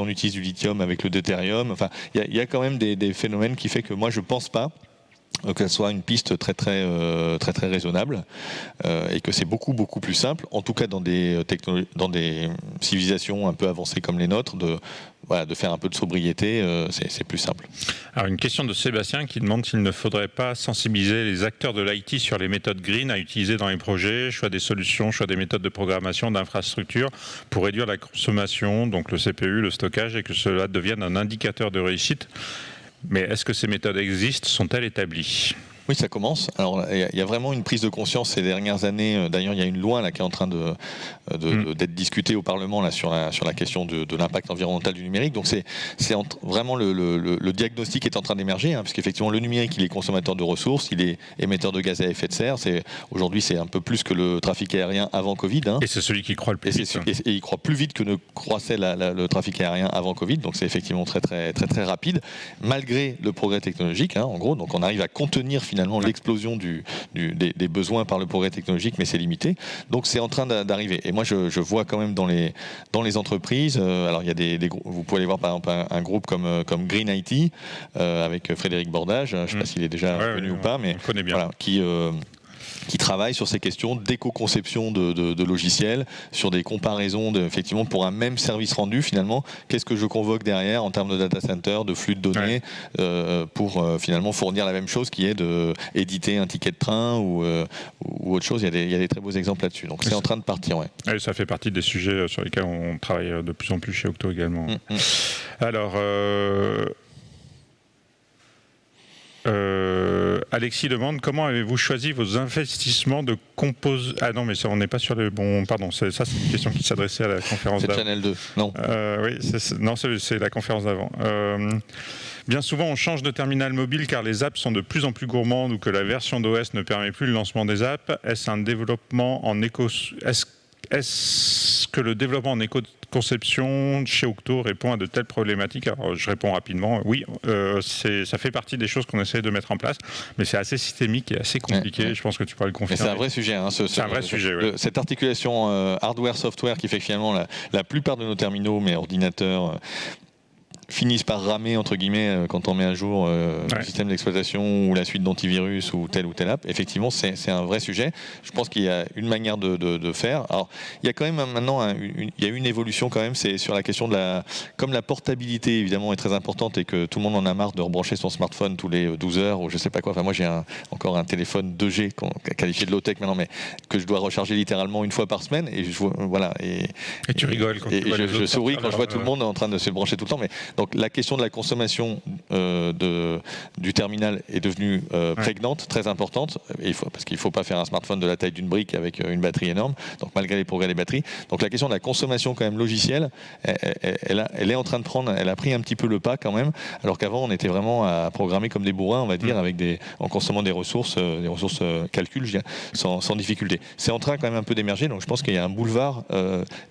utilise du lithium avec le deutérium. Enfin, il y a quand même des phénomènes qui fait que moi je pense pas que ce soit une piste très raisonnable, et que c'est beaucoup plus simple, en tout cas dans des civilisations un peu avancées comme les nôtres, de faire un peu de sobriété, c'est plus simple. Alors une question de Sébastien qui demande s'il ne faudrait pas sensibiliser les acteurs de l'IT sur les méthodes green à utiliser dans les projets, choix des solutions, choix des méthodes de programmation, d'infrastructures pour réduire la consommation, donc le CPU, le stockage, et que cela devienne un indicateur de réussite. Mais est-ce que ces méthodes existent ? Sont-elles établies ? Oui, ça commence. Alors, il y a vraiment une prise de conscience ces dernières années. D'ailleurs, il y a une loi là qui est en train d'être discutée au Parlement là sur la question de l'impact environnemental du numérique. Donc, vraiment le diagnostic est en train d'émerger, hein, puisqu'effectivement, le numérique, il est consommateur de ressources, il est émetteur de gaz à effet de serre. Aujourd'hui, c'est un peu plus que le trafic aérien avant Covid. Hein. Et c'est celui qui croît le plus vite. Et il croît plus vite que ne croissait le trafic aérien avant Covid. Donc, c'est effectivement très, très, très, très rapide, malgré le progrès technologique, hein, en gros. Donc, on arrive à contenir finalement l'explosion des besoins par le progrès technologique, mais c'est limité. Donc, c'est en train d'arriver. Et moi, je vois quand même dans les entreprises, alors il y a vous pouvez aller voir par exemple un groupe comme Green IT, avec Frédéric Bordage, je ne sais pas s'il est déjà venu ou pas, mais on connaît bien. Voilà, qui travaille sur ces questions d'éco-conception de logiciels, sur des comparaisons effectivement pour un même service rendu finalement, qu'est-ce que je convoque derrière en termes de data center, de flux de données, pour finalement fournir la même chose qui est d'éditer un ticket de train ou autre chose. Il y a des très beaux exemples là-dessus. Donc c'est en train de partir. Ouais. Et ça fait partie des sujets sur lesquels on travaille de plus en plus chez Octo également. Alors... Alexis demande comment avez-vous choisi vos investissements de Ah non, mais ça, on n'est pas sur le bon. Pardon, c'est une question qui s'adressait à la conférence d'avant. C'est Channel 2, non Oui, non, c'est la conférence d'avant. Bien souvent, on change de terminal mobile car les apps sont de plus en plus gourmandes ou que la version d'OS ne permet plus le lancement des apps. Est-ce un développement en Est-ce que le développement en éco-conception chez Octo répond à de telles problématiques? Alors, je réponds rapidement. Oui, ça fait partie des choses qu'on essaie de mettre en place, mais c'est assez systémique et assez compliqué. Je pense que tu pourras le confirmer. C'est un vrai sujet. Hein, c'est un vrai sujet. Oui. Cette articulation hardware-software qui fait que finalement la plupart de nos terminaux, mais ordinateurs, finissent par ramer entre guillemets quand on met à jour le système d'exploitation ou la suite d'antivirus ou telle app. Effectivement, c'est un vrai sujet. Je pense qu'il y a une manière de faire. Alors, il y a quand même maintenant il y a une évolution quand même. C'est sur la question comme la portabilité évidemment est très importante et que tout le monde en a marre de rebrancher son smartphone tous les 12 heures ou je sais pas quoi. Enfin, moi j'ai encore un téléphone 2G qualifié de low-tech maintenant, mais que je dois recharger littéralement une fois par semaine et voilà. Et tu rigoles quand tu vois je souris quand je vois tout le monde en train de se brancher tout le temps, mais donc la question de la consommation du terminal est devenue prégnante, très importante, parce qu'il ne faut pas faire un smartphone de la taille d'une brique avec une batterie énorme, donc malgré les progrès des batteries. Donc la question de la consommation quand même logicielle, elle est en train de prendre, elle a pris un petit peu le pas quand même, alors qu'avant on était vraiment à programmer comme des bourrins, on va dire, en consommant des ressources calcul, je dirais, sans difficulté. C'est en train quand même un peu d'émerger, donc je pense qu'il y a un boulevard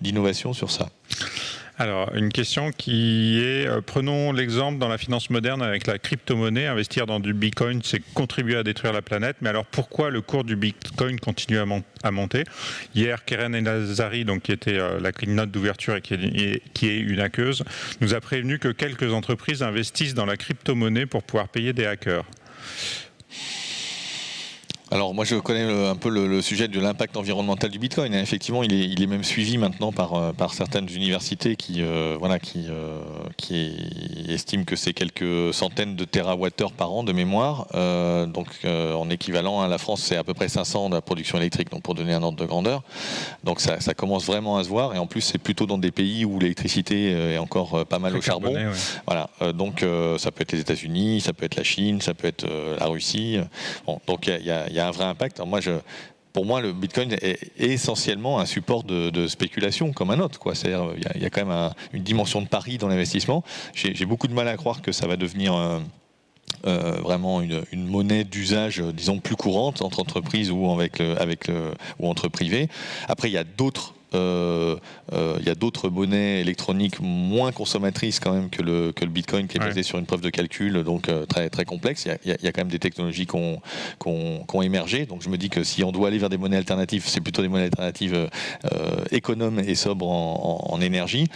d'innovation sur ça. Alors, une question qui est, prenons l'exemple dans la finance moderne avec la crypto-monnaie, investir dans du Bitcoin, c'est contribuer à détruire la planète, mais alors pourquoi le cours du Bitcoin continue à monter? Hier, Keren El-Azari, donc, qui était la note d'ouverture et qui est une hackeuse, nous a prévenu que quelques entreprises investissent dans la crypto-monnaie pour pouvoir payer des hackers. Alors moi je connais un peu le sujet de l'impact environnemental du Bitcoin. Effectivement, il est même suivi maintenant par certaines universités qui estiment que c'est quelques centaines de térawattheures par an de mémoire. Donc en équivalent, la France c'est à peu près 500 de la production électrique, donc pour donner un ordre de grandeur. Donc ça commence vraiment à se voir. Et en plus c'est plutôt dans des pays où l'électricité est encore pas mal au charbon. Ouais. Voilà. Donc ça peut être les États-Unis, ça peut être la Chine, ça peut être la Russie. Bon, donc il y a un vrai impact. Alors pour moi, le Bitcoin est essentiellement un support de spéculation comme un autre, quoi. C'est-à-dire, il y a quand même une dimension de pari dans l'investissement. J'ai beaucoup de mal à croire que ça va devenir vraiment une monnaie d'usage, disons, plus courante entre entreprises ou ou entre privés. Après, il y a d'autres monnaies électroniques moins consommatrices quand même que le Bitcoin qui est basé sur une preuve de calcul, donc très, très complexe. Il y a quand même des technologies qui ont émergé. Donc je me dis que si on doit aller vers des monnaies alternatives, c'est plutôt des monnaies alternatives économes et sobres en énergie.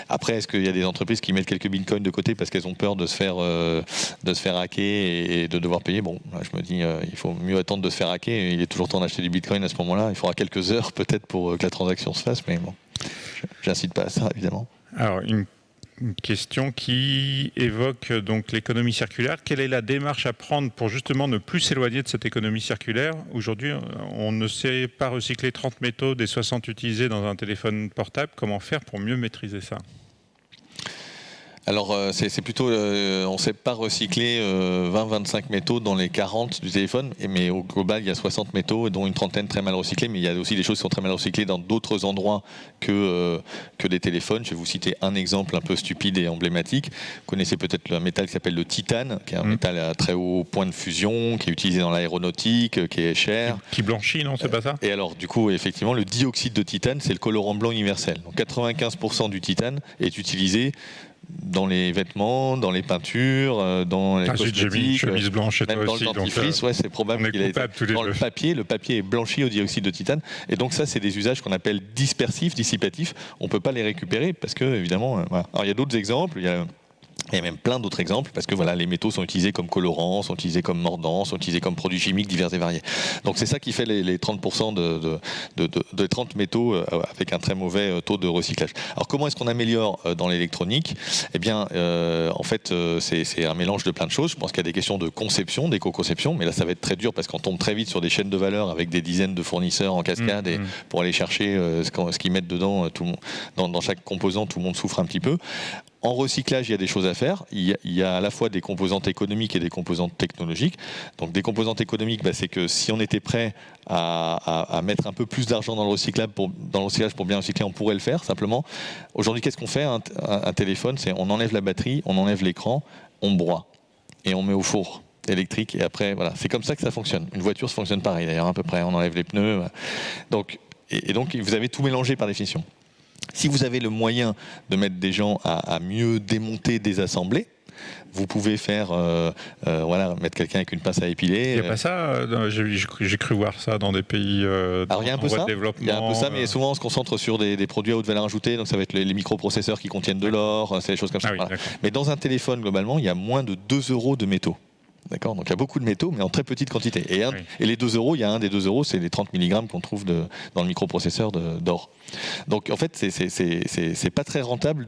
Après, est-ce qu'il y a des entreprises qui mettent quelques Bitcoins de côté parce qu'elles ont peur de se faire hacker et de devoir payer? Bon, là, je me dis il faut mieux attendre de se faire hacker. Il est toujours temps d'acheter du Bitcoin à ce moment-là. Il faudra quelques heures peut-être pour que la transaction se fasse. Mais bon, j'incite pas à ça, évidemment. Alors, une question qui évoque donc l'économie circulaire. Quelle est la démarche à prendre pour justement ne plus s'éloigner de cette économie circulaire? Aujourd'hui, on ne sait pas recycler 30 métaux des 60 utilisés dans un téléphone portable. Comment faire pour mieux maîtriser ça? Alors c'est plutôt, on ne sait pas recycler 20-25 métaux dans les 40 du téléphone, mais au global il y a 60 métaux, dont une trentaine très mal recyclés, mais il y a aussi des choses qui sont très mal recyclées dans d'autres endroits que des téléphones. Je vais vous citer un exemple un peu stupide et emblématique. Vous connaissez peut-être un métal qui s'appelle le titane, qui est un métal à très haut point de fusion, qui est utilisé dans l'aéronautique, qui est cher. Qui blanchit, non, c'est pas ça? Et alors du coup, effectivement, le dioxyde de titane, c'est le colorant blanc universel. Donc 95% du titane est utilisé dans les vêtements, dans les peintures, dans les cosmétiques, j'ai mis une chemise blanche et même toi dans aussi, le dentifrice, c'est probable qu'il ait été dans le papier. Le papier est blanchi au dioxyde de titane, et donc ça, c'est des usages qu'on appelle dispersifs, dissipatifs. On peut pas les récupérer parce que évidemment, voilà. Alors il y a d'autres exemples. Il y a même plein d'autres exemples, parce que voilà, les métaux sont utilisés comme colorants, sont utilisés comme mordants, sont utilisés comme produits chimiques divers et variés. Donc c'est ça qui fait les 30% de 30 métaux avec un très mauvais taux de recyclage. Alors comment est-ce qu'on améliore dans l'électronique? Eh bien, en fait, c'est un mélange de plein de choses. Je pense qu'il y a des questions de conception, d'éco-conception, mais là ça va être très dur parce qu'on tombe très vite sur des chaînes de valeur avec des dizaines de fournisseurs en cascade, et pour aller chercher ce qu'ils mettent dedans, dans chaque composant, tout le monde souffre un petit peu. En recyclage, il y a des choses à faire. Il y a à la fois des composantes économiques et des composantes technologiques. Donc des composantes économiques, c'est que si on était prêt à mettre un peu plus d'argent dans le recyclage pour bien recycler, on pourrait le faire simplement. Aujourd'hui, qu'est-ce qu'on fait? Un téléphone, c'est on enlève la batterie, on enlève l'écran, on broie et on met au four électrique, et après, voilà. C'est comme ça que ça fonctionne. Une voiture, ça fonctionne pareil d'ailleurs, à peu près. On enlève les pneus. Voilà. Donc vous avez tout mélangé par définition. Si vous avez le moyen de mettre des gens à mieux démonter, désassembler, vous pouvez faire, mettre quelqu'un avec une pince à épiler. Il n'y a pas ça, j'ai cru voir ça dans des pays alors, il y a un peu ça, développement. Il y a un peu ça, mais souvent on se concentre sur des produits à haute valeur ajoutée, donc ça va être les microprocesseurs qui contiennent de l'or, c'est des choses comme ça. Oui, voilà. Mais dans un téléphone, globalement, il y a moins de 2 € de métaux. D'accord, donc il y a beaucoup de métaux, mais en très petite quantité. Et les 2 €, il y a un des 2 € c'est les 30 mg qu'on trouve dans le microprocesseur d'or. Donc en fait, c'est pas très rentable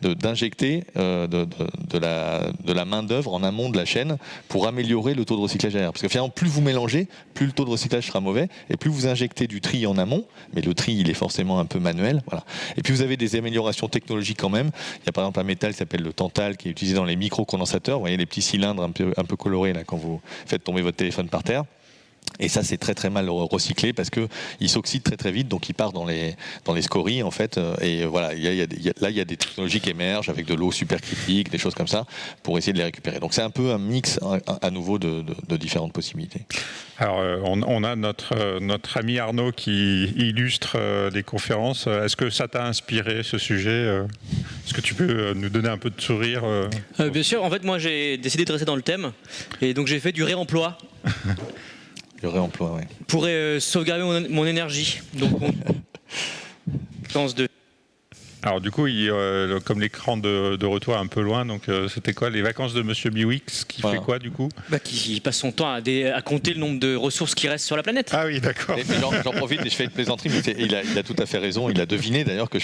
d'injecter de la main-d'œuvre en amont de la chaîne pour améliorer le taux de recyclage derrière. Parce que finalement, plus vous mélangez, plus le taux de recyclage sera mauvais, et plus vous injectez du tri en amont, mais le tri, il est forcément un peu manuel. Voilà. Et puis vous avez des améliorations technologiques quand même. Il y a par exemple un métal qui s'appelle le tantal, qui est utilisé dans les microcondensateurs. Vous voyez les petits cylindres un peu colorés là, quand vous faites tomber votre téléphone par terre. Et ça, c'est très très mal recyclé parce qu'il s'oxyde très très vite, donc il part dans les scories en fait. Et voilà, il y a des technologies qui émergent avec de l'eau supercritique, des choses comme ça, pour essayer de les récupérer. Donc c'est un peu un mix à nouveau de différentes possibilités. Alors on a notre ami Arnaud qui illustre les conférences. Est-ce que ça t'a inspiré ce sujet? Est-ce que tu peux nous donner un peu de sourire? Bien sûr, en fait moi j'ai décidé de rester dans le thème, et donc j'ai fait du réemploi. Le réemploi, oui. Pour sauvegarder mon énergie. Donc, Alors du coup, comme l'écran de retour est un peu loin, donc c'était quoi les vacances de Monsieur Biwix qui fait quoi du coup? Qui passe son temps à compter le nombre de ressources qui restent sur la planète. Ah oui, d'accord. J'en profite et je fais une plaisanterie, mais il a tout à fait raison. Il a deviné d'ailleurs que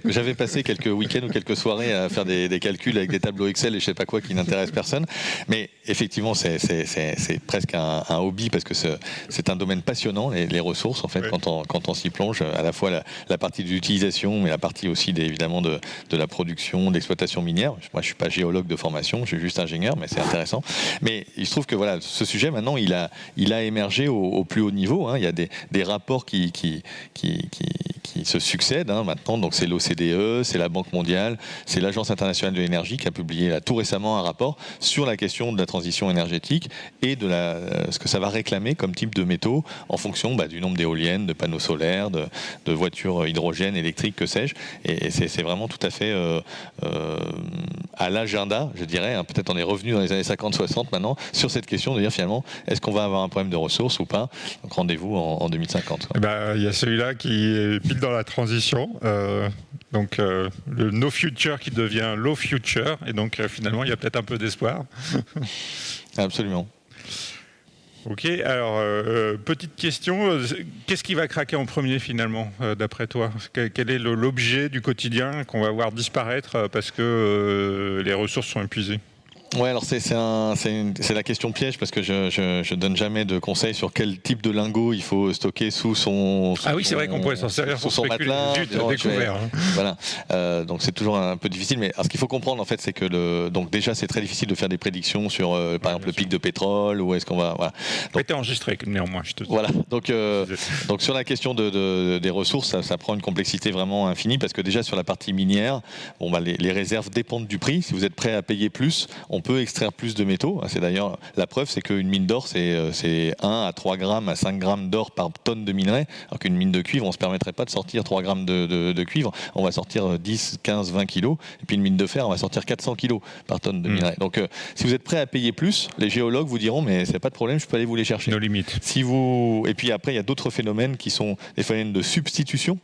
j'avais passé quelques week-ends ou quelques soirées à faire des calculs avec des tableaux Excel et je sais pas quoi qui n'intéressent personne. Mais effectivement, c'est presque un hobby parce que c'est un domaine passionnant, les ressources en fait, ouais. quand on s'y plonge, à la fois la partie de l'utilisation, mais la partie aussi évidemment de la production, d'exploitation minière. Moi, je suis pas géologue de formation, je suis juste ingénieur, mais c'est intéressant. Mais il se trouve que voilà, ce sujet maintenant, il a émergé au plus haut niveau. Hein. Il y a des rapports qui se succèdent maintenant. Donc c'est l'OCDE, c'est la Banque mondiale, c'est l'Agence internationale de l'énergie qui a publié là, tout récemment un rapport sur la question de la transition énergétique et de ce que ça va réclamer comme type de métaux en fonction du nombre d'éoliennes, de panneaux solaires, de voitures hydrogène, électriques, que sais-je. Et c'est vraiment tout à fait à l'agenda, je dirais. Hein. Peut-être on est revenu dans les années 50-60 maintenant sur cette question de dire finalement, est-ce qu'on va avoir un problème de ressources ou pas? Donc rendez-vous en 2050. Il y a celui-là qui est pile dans la transition. Donc le no future qui devient low future. Et donc finalement, il y a peut-être un peu d'espoir. Absolument. Ok, alors petite question, qu'est-ce qui va craquer en premier finalement, d'après toi? Quel est l'objet du quotidien qu'on va voir disparaître parce que les ressources sont épuisées? Ouais, alors c'est la question piège parce que je donne jamais de conseils sur quel type de lingot il faut stocker sous son. Ah oui, c'est vrai qu'on pourrait s'en servir sous pour son spéculer. matelas. Zut, découvert. Voilà. Donc c'est toujours un peu difficile, mais ce qu'il faut comprendre en fait, c'est que donc déjà c'est très difficile de faire des prédictions sur par exemple le pic de pétrole ou est-ce qu'on va. Voilà. Donc, t'es enregistré néanmoins, je te dis. Voilà. Donc sur la question des ressources, ça prend une complexité vraiment infinie parce que déjà sur la partie minière, les réserves dépendent du prix. Si vous êtes prêt à payer plus, on peut extraire plus de métaux. C'est d'ailleurs la preuve, c'est qu'une mine d'or, c'est 1 à 3 grammes à 5 grammes d'or par tonne de minerai, alors qu'une mine de cuivre, on ne se permettrait pas de sortir 3 grammes de cuivre, on va sortir 10, 15, 20 kilos, et puis une mine de fer, on va sortir 400 kilos par tonne de minerai. Donc si vous êtes prêt à payer plus, les géologues vous diront, mais c'est pas de problème, je peux aller vous les chercher. Nos limites. Et puis après, il y a d'autres phénomènes qui sont des phénomènes de substitution.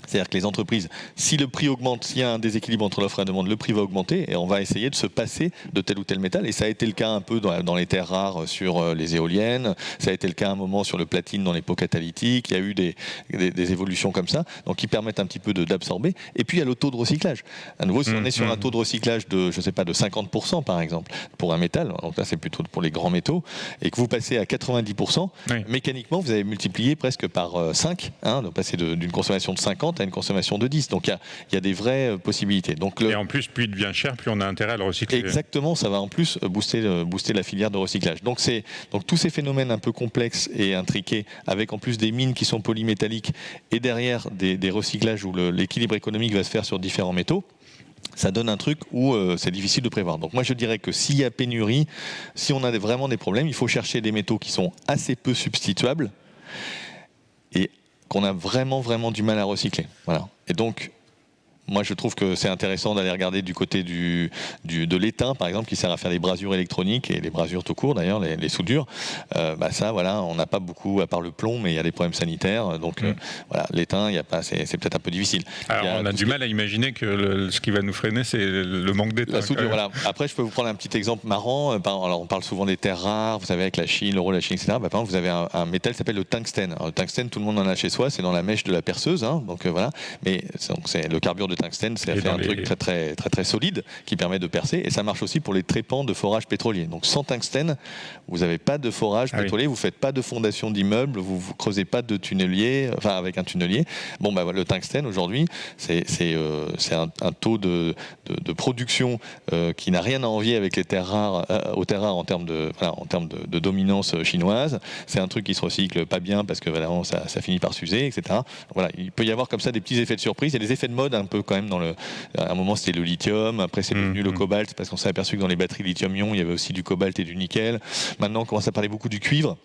C'est-à-dire que les entreprises, si le prix augmente, s'il y a un déséquilibre entre l'offre et la demande, le prix va augmenter et on va essayer de se passer de tel ou tel métal. Et ça a été le cas un peu dans les terres rares sur les éoliennes, ça a été le cas un moment sur le platine dans les pots catalytiques, il y a eu des évolutions comme ça, donc qui permettent un petit peu d'absorber. Et puis il y a le taux de recyclage. À nouveau, si on est sur un taux de recyclage de, je sais pas, de 50% par exemple, pour un métal, donc là c'est plutôt pour les grands métaux, et que vous passez à 90%, mécaniquement vous avez multiplié presque par 5, donc passer d'une consommation de 50 à une consommation de 10. Donc il y a des vraies possibilités. Donc, et en plus, plus il devient cher, plus on a intérêt à le recycler. Exactement, ça va en plus booster la filière de recyclage. Donc tous ces phénomènes un peu complexes et intriqués, avec en plus des mines qui sont polymétalliques et derrière des recyclages où l'équilibre économique va se faire sur différents métaux, ça donne un truc où c'est difficile de prévoir. Donc moi je dirais que s'il y a pénurie, si on a vraiment des problèmes, il faut chercher des métaux qui sont assez peu substituables et qu'on a vraiment du mal à recycler. Voilà. Et donc, moi, je trouve que c'est intéressant d'aller regarder du côté de l'étain, par exemple, qui sert à faire des brasures électroniques et les brasures tout court, d'ailleurs, les soudures. Ça, voilà, on n'a pas beaucoup, à part le plomb, mais il y a des problèmes sanitaires. Donc, voilà, l'étain, il y a pas, c'est peut-être un peu difficile. Alors, on a du mal à imaginer que ce qui va nous freiner, c'est le manque d'étain. La soudure, voilà. Après, je peux vous prendre un petit exemple marrant. Alors, on parle souvent des terres rares, vous savez, avec la Chine, l'euro, la Chine, etc. Par exemple, vous avez un métal qui s'appelle le tungstène. Alors, le tungstène, tout le monde en a chez soi, c'est dans la mèche de la perceuse, donc voilà. Mais c'est le carbure de tungstène, c'est un truc très solide qui permet de percer, et ça marche aussi pour les trépans de forage pétrolier. Donc sans tungstène, vous n'avez pas de forage pétrolier, vous faites pas de fondation d'immeuble, vous creusez pas de tunnelier, enfin avec un tunnelier. Le tungstène aujourd'hui, c'est un taux de production qui n'a rien à envier avec les terres rares, aux terres rares en termes de dominance chinoise. C'est un truc qui se recycle pas bien parce que ça finit par s'user, etc. Donc, voilà, il peut y avoir comme ça des petits effets de surprise. Il y a des effets de mode un peu quand même à un moment c'était le lithium, après c'est devenu le cobalt parce qu'on s'est aperçu que dans les batteries lithium-ion il y avait aussi du cobalt et du nickel. Maintenant on commence à parler beaucoup du cuivre.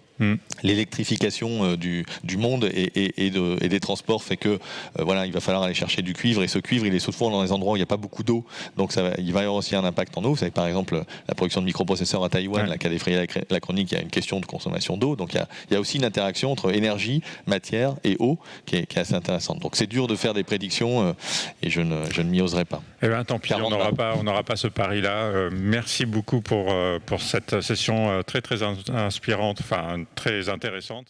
L'électrification du monde et des transports fait que il va falloir aller chercher du cuivre, et ce cuivre il est souvent dans des endroits où il n'y a pas beaucoup d'eau, donc il va y avoir aussi un impact en eau. Vous savez, par exemple la production de microprocesseurs à Taïwan, qui a défrayé la chronique, il y a une question de consommation d'eau, donc il y a aussi une interaction entre énergie, matière et eau qui est assez intéressante. Donc c'est dur de faire des prédictions et je ne m'y oserais pas. Eh bien tant pis, on n'aura pas ce pari-là. Merci beaucoup pour cette session très inspirante, très intéressante.